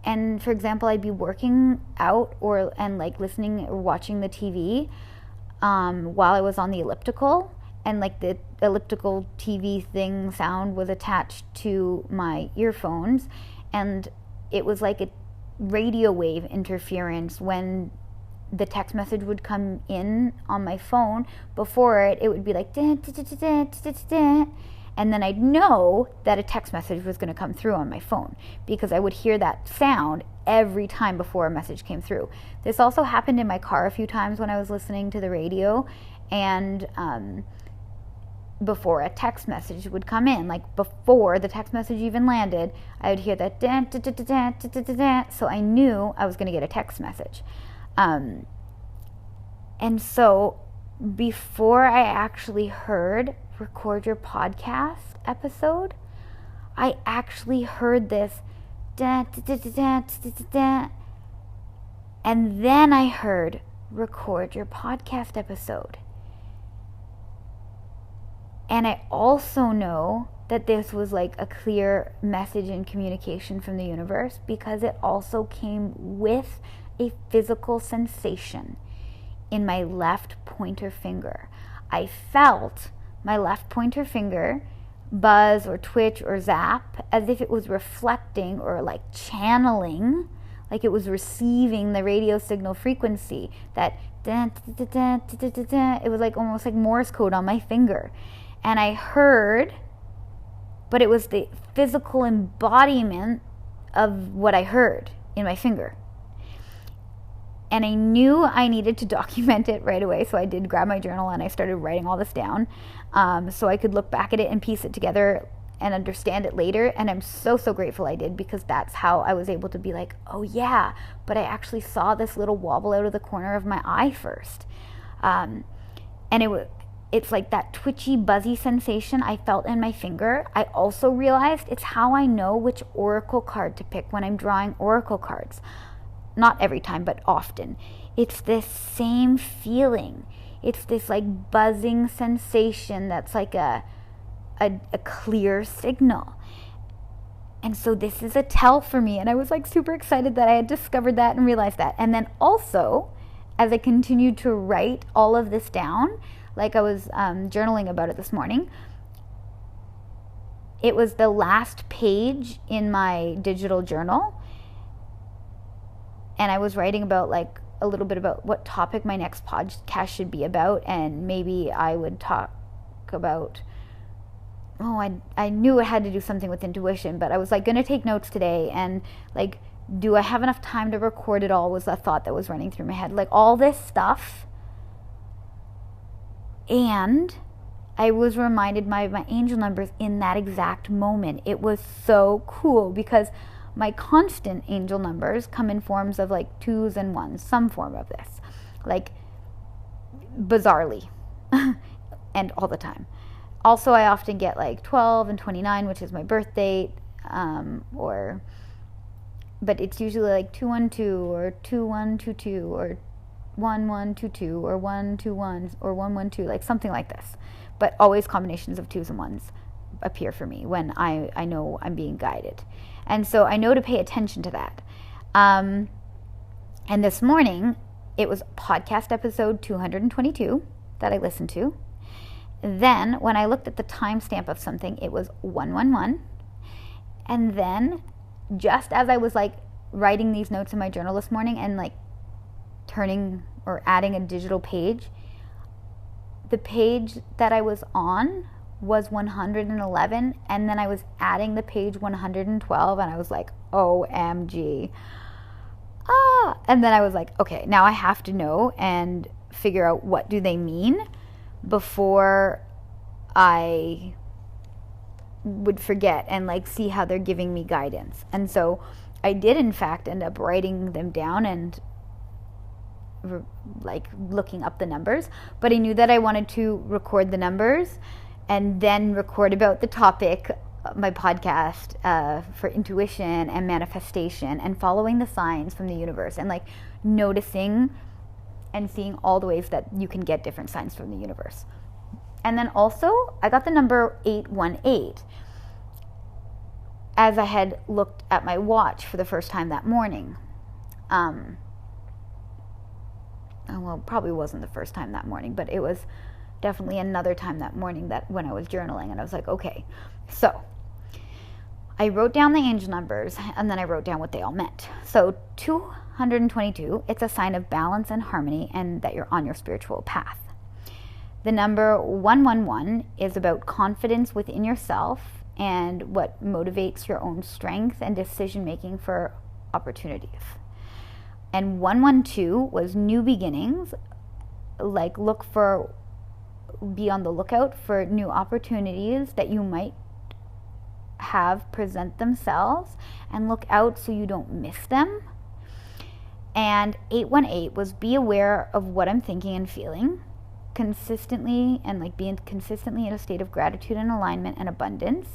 and for example, I'd be working out and like listening or watching the TV while I was on the elliptical, and like the elliptical TV thing sound was attached to my earphones, and it was like a radio wave interference when the text message would come in on my phone. Before it would be like and then I'd know that a text message was going to come through on my phone because I would hear that sound every time before a message came through. This also happened in my car a few times when I was listening to the radio, and before a text message would come in, like before the text message even landed, I would hear that so I knew I was going to get a text message. And so before I actually heard record your podcast episode, I actually heard this and then I heard record your podcast episode. And I also know that this was like a clear message and communication from the universe because it also came with a physical sensation in my left pointer finger. I felt my left pointer finger buzz or twitch or zap as if it was reflecting or like channeling, like it was receiving the radio signal frequency. That it was like almost like Morse code on my finger. And I heard, but it was the physical embodiment of what I heard in my finger. And I knew I needed to document it right away, so I did grab my journal and I started writing all this down so I could look back at it and piece it together and understand it later. And I'm so grateful I did, because that's how I was able to be like, oh yeah, but I actually saw this little wobble out of the corner of my eye first. And it's like that twitchy, buzzy sensation I felt in my finger. I also realized it's how I know which oracle card to pick when I'm drawing oracle cards. Not every time, but often. It's this same feeling. It's this like buzzing sensation that's like a clear signal. And so this is a tell for me. And I was like super excited that I had discovered that and realized that. And then also, as I continued to write all of this down, like I was journaling about it this morning, it was the last page in my digital journal. And I was writing about like a little bit about what topic my next podcast should be about. And maybe I would talk about, I knew it had to do something with intuition, but I was like going to take notes today. And like, do I have enough time to record it all was a thought that was running through my head. Like all this stuff. And I was reminded by my angel numbers in that exact moment. It was so cool because my constant angel numbers come in forms of like 2s and 1s, some form of this, like bizarrely and all the time. Also, I often get like 12 and 29, which is my birth date, but it's usually like 212 or 2122 or 1122 or 121 or 112, like something like this. But always combinations of 2s and 1s appear for me when I know I'm being guided. And so I know to pay attention to that. And this morning, it was podcast episode 222 that I listened to. Then when I looked at the timestamp of something, it was 111. And then just as I was like writing these notes in my journal this morning and like turning or adding a digital page, the page that I was on was 111, and then I was adding the page 112, and I was like, OMG. And then I was like, okay, now I have to know and figure out what do they mean before I would forget and like see how they're giving me guidance. And so I did in fact end up writing them down and like looking up the numbers, but I knew that I wanted to record the numbers and then record about the topic my podcast for intuition and manifestation and following the signs from the universe and like noticing and seeing all the ways that you can get different signs from the universe. And then also I got the number 818 as I had looked at my watch for the first time that morning. Well, probably wasn't the first time that morning, but it was definitely another time that morning that when I was journaling, and I was like, okay. So I wrote down the angel numbers, and then I wrote down what they all meant. So 222, it's a sign of balance and harmony, and that you're on your spiritual path. The number 111 is about confidence within yourself and what motivates your own strength and decision making for opportunities. And 112 was new beginnings, like be on the lookout for new opportunities that you might have present themselves, and look out so you don't miss them. And 818 was be aware of what I'm thinking and feeling consistently, and like being consistently in a state of gratitude and alignment and abundance.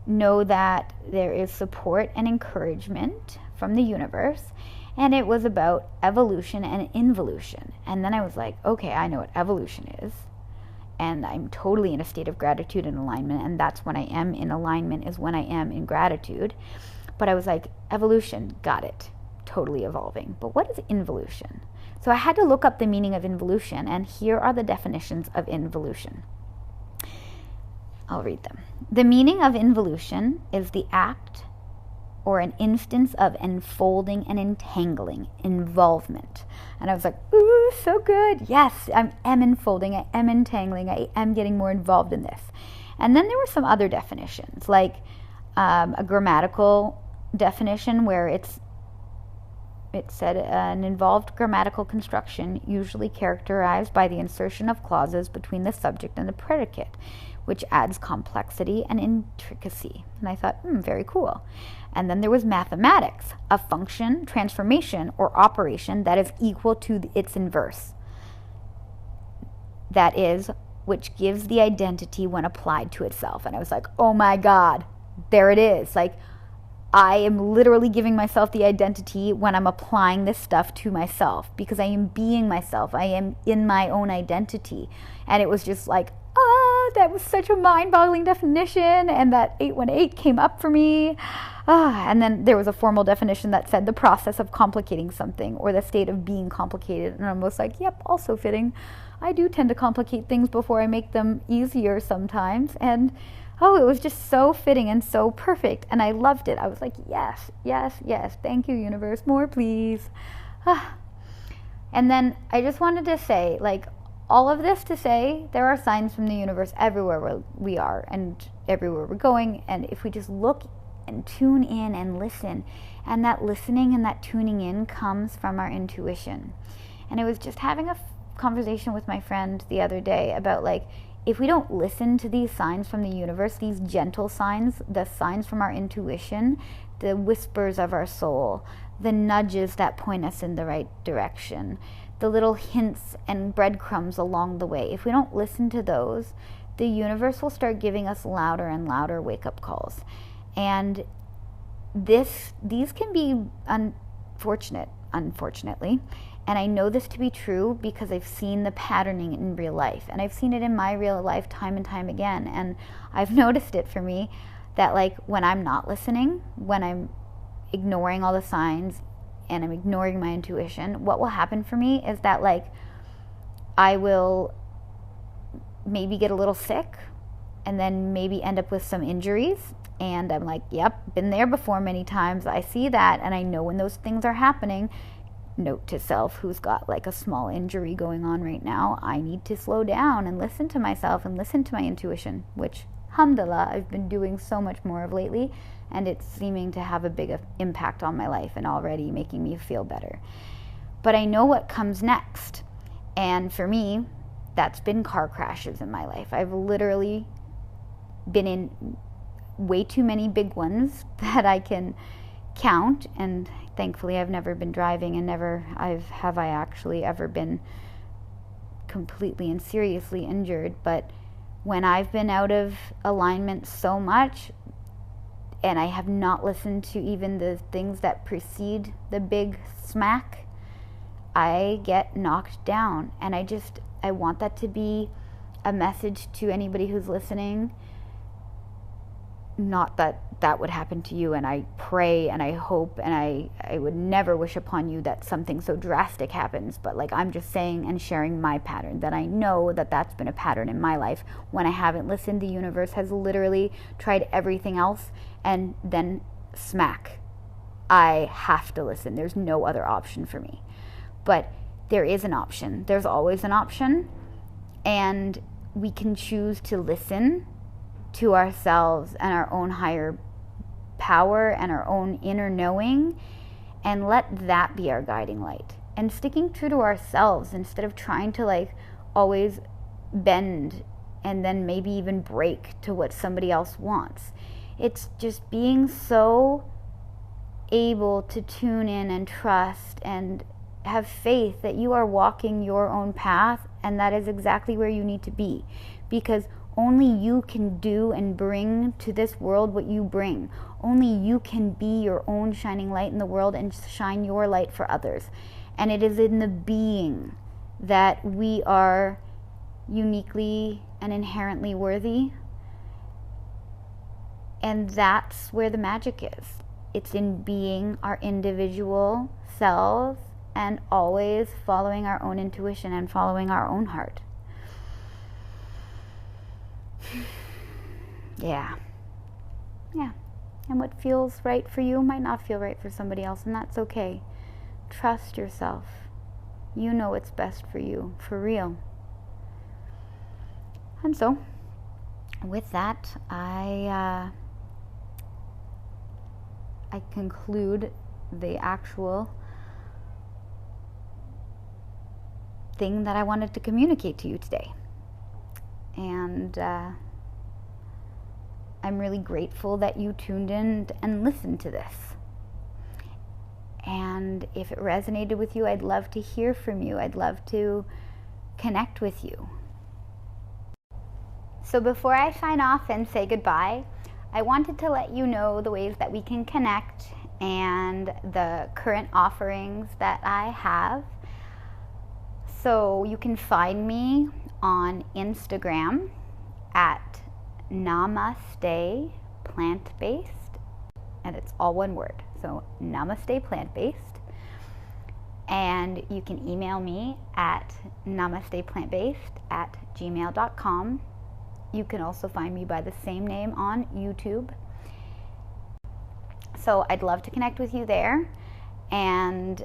Know that there is support and encouragement from the universe. And it was about evolution and involution. And then I was like, okay, I know what evolution is. And I'm totally in a state of gratitude and alignment. And that's when I am in alignment, is when I am in gratitude. But I was like, evolution, got it. Totally evolving. But what is involution? So I had to look up the meaning of involution. And here are the definitions of involution. I'll read them. The meaning of involution is the act or an instance of enfolding and entangling, involvement. And I was like, ooh, so good. Yes, I am enfolding, I am entangling, I am getting more involved in this. And then there were some other definitions, like a grammatical definition where it said an involved grammatical construction usually characterized by the insertion of clauses between the subject and the predicate, which adds complexity and intricacy. And I thought, very cool. And then there was mathematics, a function, transformation, or operation that is equal to its inverse. That is, which gives the identity when applied to itself. And I was like, oh my God, there it is. Like, I am literally giving myself the identity when I'm applying this stuff to myself, because I am being myself. I am in my own identity. And it was just like, that was such a mind-boggling definition, and that 818 came up for me. And then there was a formal definition that said the process of complicating something, or the state of being complicated. And I'm almost like, yep, also fitting. I do tend to complicate things before I make them easier sometimes. And it was just so fitting and so perfect. And I loved it. I was like, yes, yes, yes. Thank you, universe. More, please. And then I just wanted to say, like, all of this to say, there are signs from the universe everywhere we are and everywhere we're going. And if we just look and tune in and listen, and that listening and that tuning in comes from our intuition. And I was just having a conversation with my friend the other day about, like, if we don't listen to these signs from the universe, these gentle signs, the signs from our intuition, the whispers of our soul, the nudges that point us in the right direction, the little hints and breadcrumbs along the way, if we don't listen to those, the universe will start giving us louder and louder wake-up calls. And these can be unfortunately. And I know this to be true because I've seen the patterning in real life. And I've seen it in my real life time and time again. And I've noticed it for me that, like, when I'm not listening, when I'm ignoring all the signs, and I'm ignoring my intuition, what will happen for me is that, like, I will maybe get a little sick and then maybe end up with some injuries. And I'm like, yep, been there before many times. I see that, and I know when those things are happening. Note to self who's got like a small injury going on right now, I need to slow down and listen to myself and listen to my intuition, which, alhamdulillah, I've been doing so much more of lately. And it's seeming to have a big impact on my life and already making me feel better. But I know what comes next. And for me, that's been car crashes in my life. I've literally been in way too many big ones that I can count. And thankfully, I've never been driving, and never have I actually ever been completely and seriously injured. But when I've been out of alignment so much and I have not listened to even the things that precede the big smack, I get knocked down. And I want that to be a message to anybody who's listening. Not that that would happen to you, and I pray and I hope and I would never wish upon you that something so drastic happens, but like, I'm just saying and sharing my pattern, that I know that that's been a pattern in my life. When I haven't listened, the universe has literally tried everything else, and then smack, I have to listen. There's no other option for me. But there is an option. There's always an option, and we can choose to listen to ourselves and our own higher power and our own inner knowing, and let that be our guiding light. And sticking true to ourselves instead of trying to like always bend and then maybe even break to what somebody else wants. It's just being so able to tune in and trust and have faith that you are walking your own path, and that is exactly where you need to be, because only you can do and bring to this world what you bring. Only you can be your own shining light in the world and shine your light for others. And it is in the being that we are uniquely and inherently worthy. And that's where the magic is. It's in being our individual selves and always following our own intuition and following our own heart. Yeah. And what feels right for you might not feel right for somebody else, and that's okay. Trust yourself. You know what's best for you, for real. And so, with that, I conclude the actual thing that I wanted to communicate to you today. And I'm really grateful that you tuned in and listened to this. And if it resonated with you, I'd love to hear from you. I'd love to connect with you. So before I sign off and say goodbye, I wanted to let you know the ways that we can connect and the current offerings that I have. So you can find me on Instagram at Namaste Plant-Based, and it's all one word. So Namaste Plant-Based. And you can email me at namasteplantbased@gmail.com. You can also find me by the same name on YouTube. So I'd love to connect with you there, and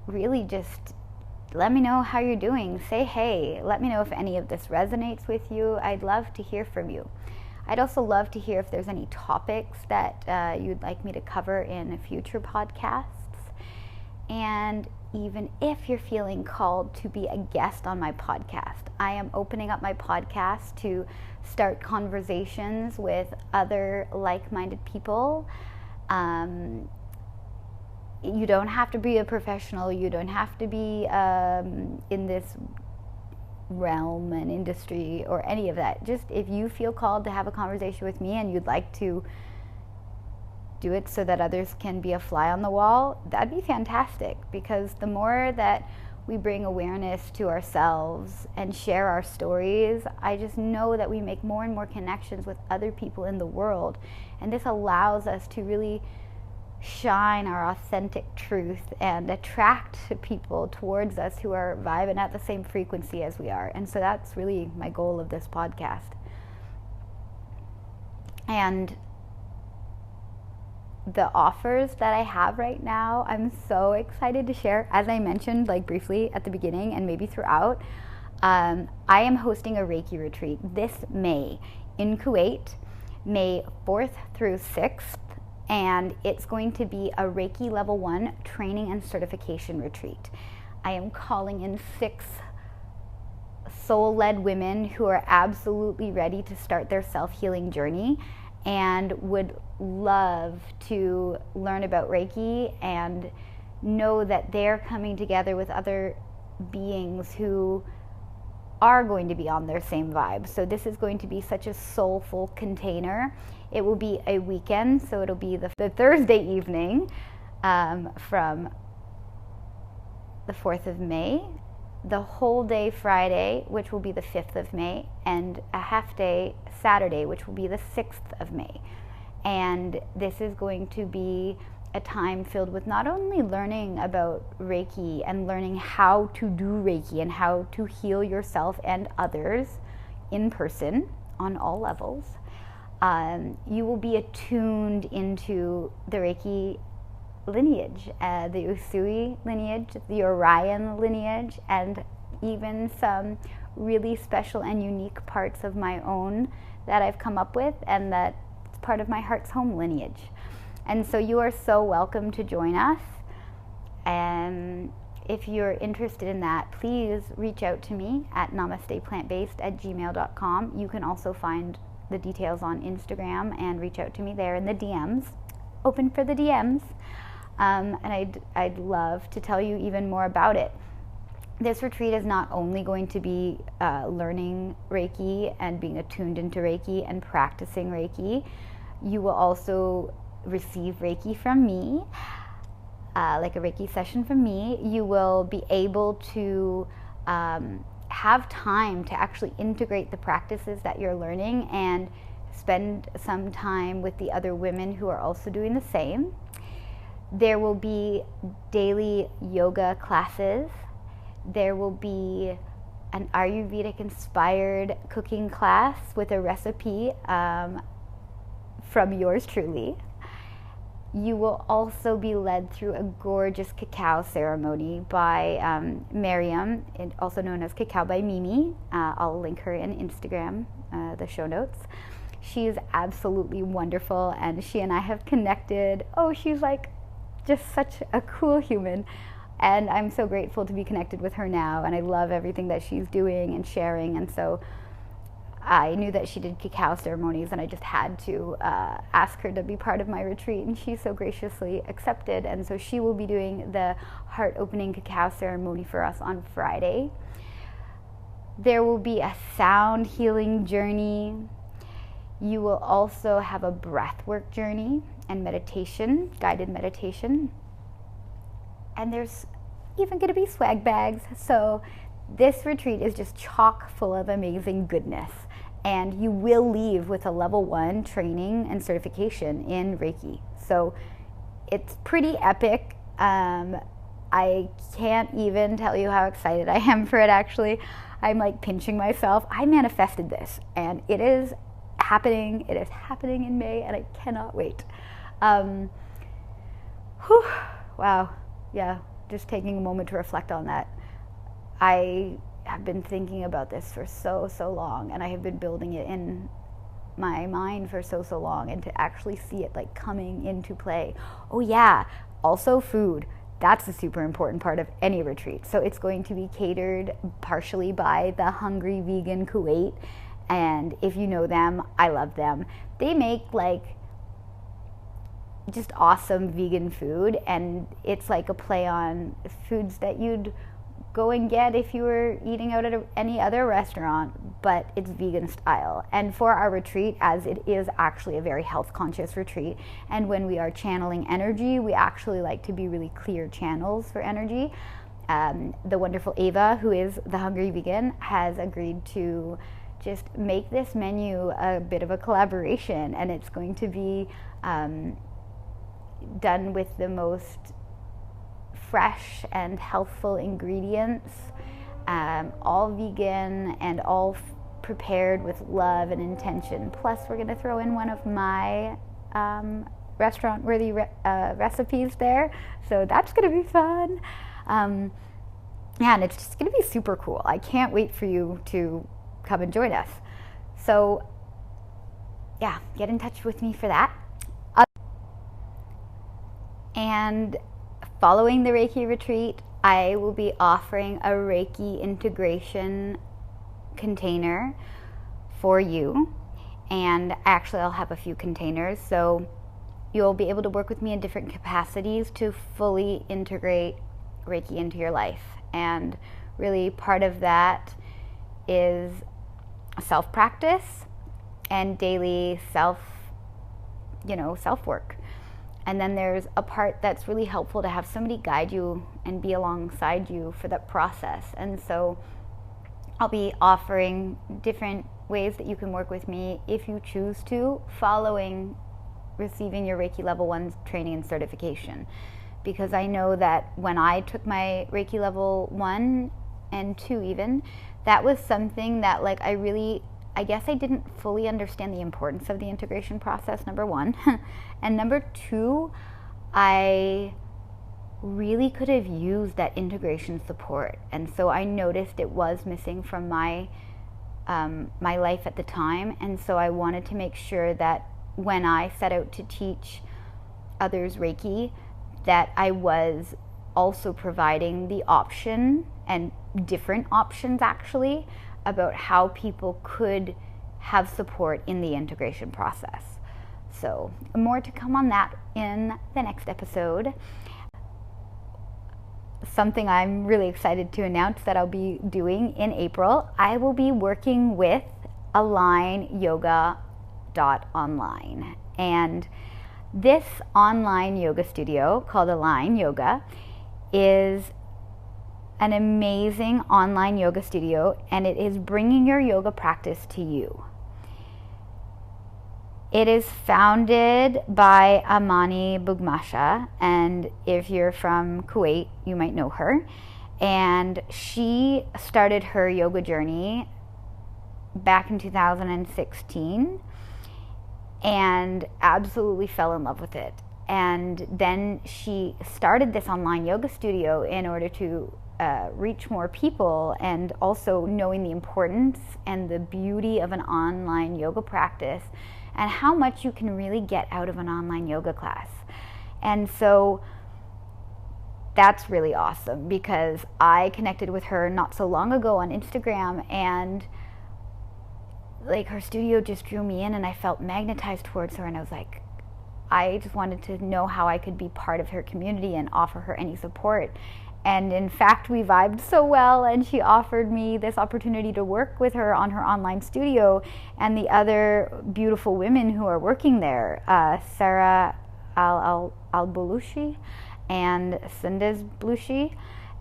really just let me know how you're doing. Say hey. Let me know if any of this resonates with you. I'd love to hear from you. I'd also love to hear if there's any topics that you'd like me to cover in future podcasts. And even if you're feeling called to be a guest on my podcast, I am opening up my podcast to start conversations with other like-minded people. You don't have to be a professional. You don't have to be in this realm and industry or any of that. Just if you feel called to have a conversation with me and you'd like to do it so that others can be a fly on the wall, that'd be fantastic, because the more that we bring awareness to ourselves and share our stories, I just know that we make more and more connections with other people in the world, and this allows us to really shine our authentic truth and attract people towards us who are vibing at the same frequency as we are. And so that's really my goal of this podcast. And the offers that I have right now, I'm so excited to share. As I mentioned, like briefly at the beginning and maybe throughout, I am hosting a Reiki retreat this May in Kuwait, May 4th through 6th. And it's going to be a Reiki Level 1 training and certification retreat. I am calling in 6 soul-led women who are absolutely ready to start their self-healing journey and would love to learn about Reiki and know that they're coming together with other beings who are going to be on their same vibe. So this is going to be such a soulful container. It will be a weekend, so it'll be the Thursday evening from the 4th of May, the whole day Friday, which will be the 5th of May, and a half day Saturday, which will be the 6th of May. And this is going to be a time filled with not only learning about Reiki and learning how to do Reiki and how to heal yourself and others in person on all levels. You will be attuned into the Reiki lineage, the Usui lineage, the Orion lineage, and even some really special and unique parts of my own that I've come up with, and that's part of my Heart's Home lineage. And so you are so welcome to join us. And if you're interested in that, please reach out to me at namasteplantbased@gmail.com. You can also find the details on Instagram and reach out to me there in the DMs. Open for the DMs. And I'd love to tell you even more about it. This retreat is not only going to be learning Reiki and being attuned into Reiki and practicing Reiki. You will also receive Reiki from me, like a Reiki session from me. You will be able to have time to actually integrate the practices that you're learning and spend some time with the other women who are also doing the same. There will be daily yoga classes. There will be an Ayurvedic inspired cooking class with a recipe from yours truly. You will also be led through a gorgeous cacao ceremony by Miriam, also known as Cacao by Mimi. I'll link her in Instagram, the show notes. She is absolutely wonderful, and she and I have connected. Oh, she's like just such a cool human, and I'm so grateful to be connected with her now, and I love everything that she's doing and sharing. And so I knew that she did cacao ceremonies, and I just had to ask her to be part of my retreat, and she so graciously accepted. And so she will be doing the heart-opening cacao ceremony for us on Friday. There will be a sound healing journey. You will also have a breathwork journey and meditation, guided meditation. And there's even going to be swag bags. So this retreat is just chock full of amazing goodness. And you will leave with a level 1 training and certification in Reiki. So it's pretty epic. I can't even tell you how excited I am for it, actually. I'm like pinching myself. I manifested this, and it is happening. It is happening in May, and I cannot wait. Wow. Yeah, just taking a moment to reflect on that. I have been thinking about this for so long, and I have been building it in my mind for so long, and to actually see it like coming into play. Oh yeah, also food. That's a super important part of any retreat. So it's going to be catered partially by the Hungry Vegan Kuwait, and if you know them, I love them. They make like just awesome vegan food, and it's like a play on foods that you'd go and get if you were eating out at any other restaurant, but it's vegan style. And for our retreat, as it is actually a very health conscious retreat, and when we are channeling energy, we actually like to be really clear channels for energy. The wonderful Ava, who is the Hungry Vegan, has agreed to just make this menu a bit of a collaboration, and it's going to be done with the most fresh and healthful ingredients, all vegan and all prepared with love and intention. Plus, we're going to throw in one of my restaurant-worthy recipes there, so that's going to be fun. Yeah, and it's just going to be super cool. I can't wait for you to come and join us. So, yeah, get in touch with me for that. And following the Reiki retreat, I will be offering a Reiki integration container for you. And actually, I'll have a few containers, so you'll be able to work with me in different capacities to fully integrate Reiki into your life. And really, part of that is self-practice and daily self-work. And then there's a part that's really helpful to have somebody guide you and be alongside you for that process. And so I'll be offering different ways that you can work with me if you choose to, following receiving your Reiki Level 1 training and certification. Because I know that when I took my Reiki Level 1 and 2 even, that was something that I guess I didn't fully understand the importance of the integration process, number one. And number two, I really could have used that integration support. And so I noticed it was missing from my life at the time. And so I wanted to make sure that when I set out to teach others Reiki, that I was also providing the option, and different options actually, about how people could have support in the integration process. So more to come on that in the next episode. Something I'm really excited to announce that I'll be doing in April, I will be working with AlignYoga.online. And this online yoga studio called Align Yoga is an amazing online yoga studio, and it is bringing your yoga practice to you. It is founded by Amani Bugmasha, and if you're from Kuwait, you might know her. And she started her yoga journey back in 2016 and absolutely fell in love with it. And then she started this online yoga studio in order to reach more people, and also knowing the importance and the beauty of an online yoga practice and how much you can really get out of an online yoga class. And so that's really awesome, because I connected with her not so long ago on Instagram, and her studio just drew me in, and I felt magnetized towards her, and I was like, I just wanted to know how I could be part of her community and offer her any support. And in fact, we vibed so well, and she offered me this opportunity to work with her on her online studio, and the other beautiful women who are working there, Sarah Al-Belushi and Sundaz Blushi.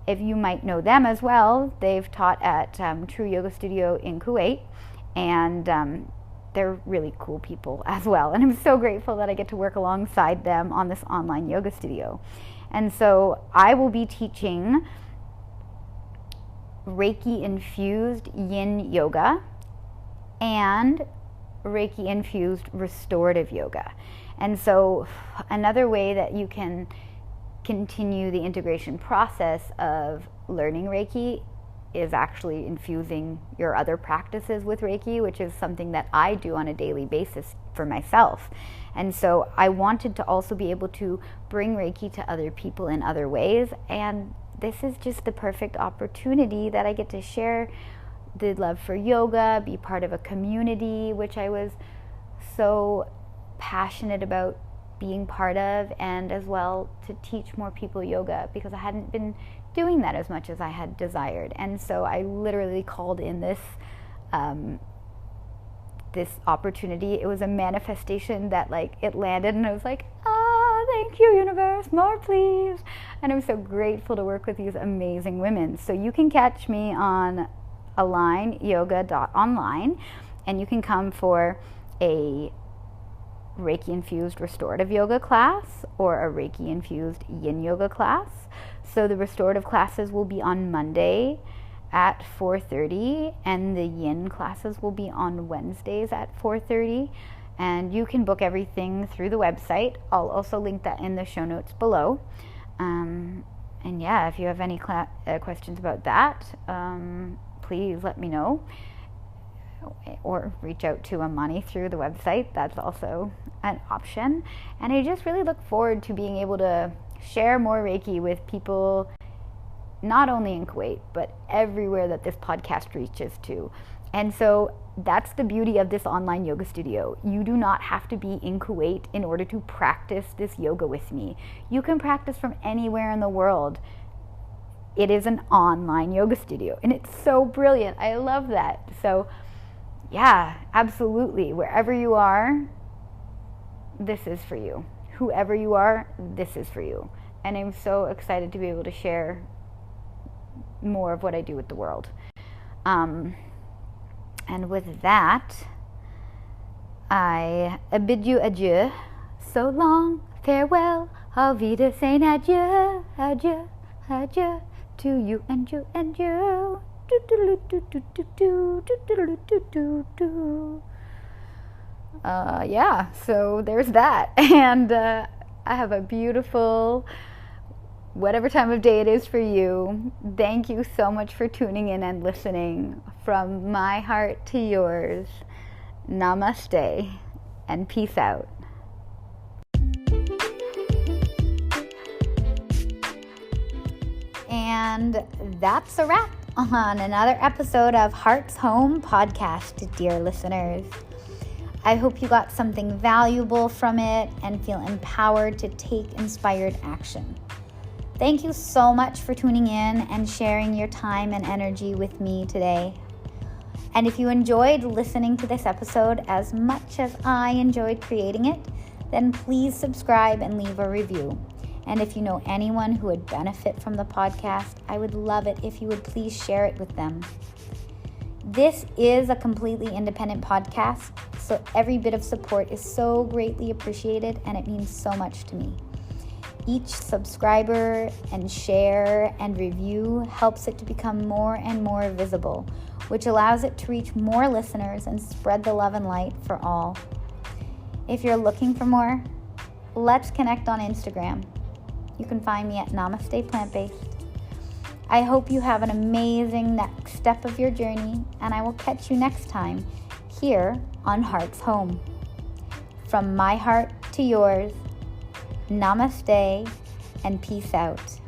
If you might know them as well, they've taught at True Yoga Studio in Kuwait, and they're really cool people as well. And I'm so grateful that I get to work alongside them on this online yoga studio. And so I will be teaching Reiki-infused yin yoga and Reiki-infused restorative yoga. And so another way that you can continue the integration process of learning Reiki is actually infusing your other practices with Reiki, which is something that I do on a daily basis for myself. And so I wanted to also be able to bring Reiki to other people in other ways, and this is just the perfect opportunity that I get to share the love for yoga, be part of a community, which I was so passionate about being part of, and as well to teach more people yoga, because I hadn't been doing that as much as I had desired. And so I literally called in this this opportunity. It was a manifestation that it landed, and I was like, thank you, universe, more please. And I'm so grateful to work with these amazing women. So you can catch me on alignyoga.online, and you can come for a Reiki-infused restorative yoga class or a Reiki-infused yin yoga class. So the restorative classes will be on Monday at 4:30, and the yin classes will be on Wednesdays at 4:30. And you can book everything through the website. I'll also link that in the show notes below. And yeah, if you have any questions about that, please let me know, or reach out to Amani through the website. That's also an option. And I just really look forward to being able to share more Reiki with people, not only in Kuwait, but everywhere that this podcast reaches to. And so that's the beauty of this online yoga studio. You do not have to be in Kuwait in order to practice this yoga with me. You can practice from anywhere in the world. it is an online yoga studio, and it's so brilliant. I love that. So yeah, absolutely. Wherever you are, this is for you. Whoever you are, this is for you. And I'm so excited to be able to share more of what I do with the world. And with that, I bid you adieu. So long, farewell, auf Wiedersehen, adieu, adieu, adieu, to you and you and you. Yeah, so there's that. And I have a beautiful, whatever time of day it is for you. Thank you so much for tuning in and listening. From my heart to yours, namaste and peace out. And that's a wrap on another episode of Heart's Home Podcast, dear listeners. I hope you got something valuable from it and feel empowered to take inspired action. Thank you so much for tuning in and sharing your time and energy with me today. And if you enjoyed listening to this episode as much as I enjoyed creating it, then please subscribe and leave a review. And if you know anyone who would benefit from the podcast, I would love it if you would please share it with them. This is a completely independent podcast, so every bit of support is so greatly appreciated, and it means so much to me. Each subscriber and share and review helps it to become more and more visible, which allows it to reach more listeners and spread the love and light for all. If you're looking for more, let's connect on Instagram. You can find me at Namaste Plant-Based. I hope you have an amazing next step of your journey, and I will catch you next time here on Heart's Home. From my heart to yours, namaste and peace out.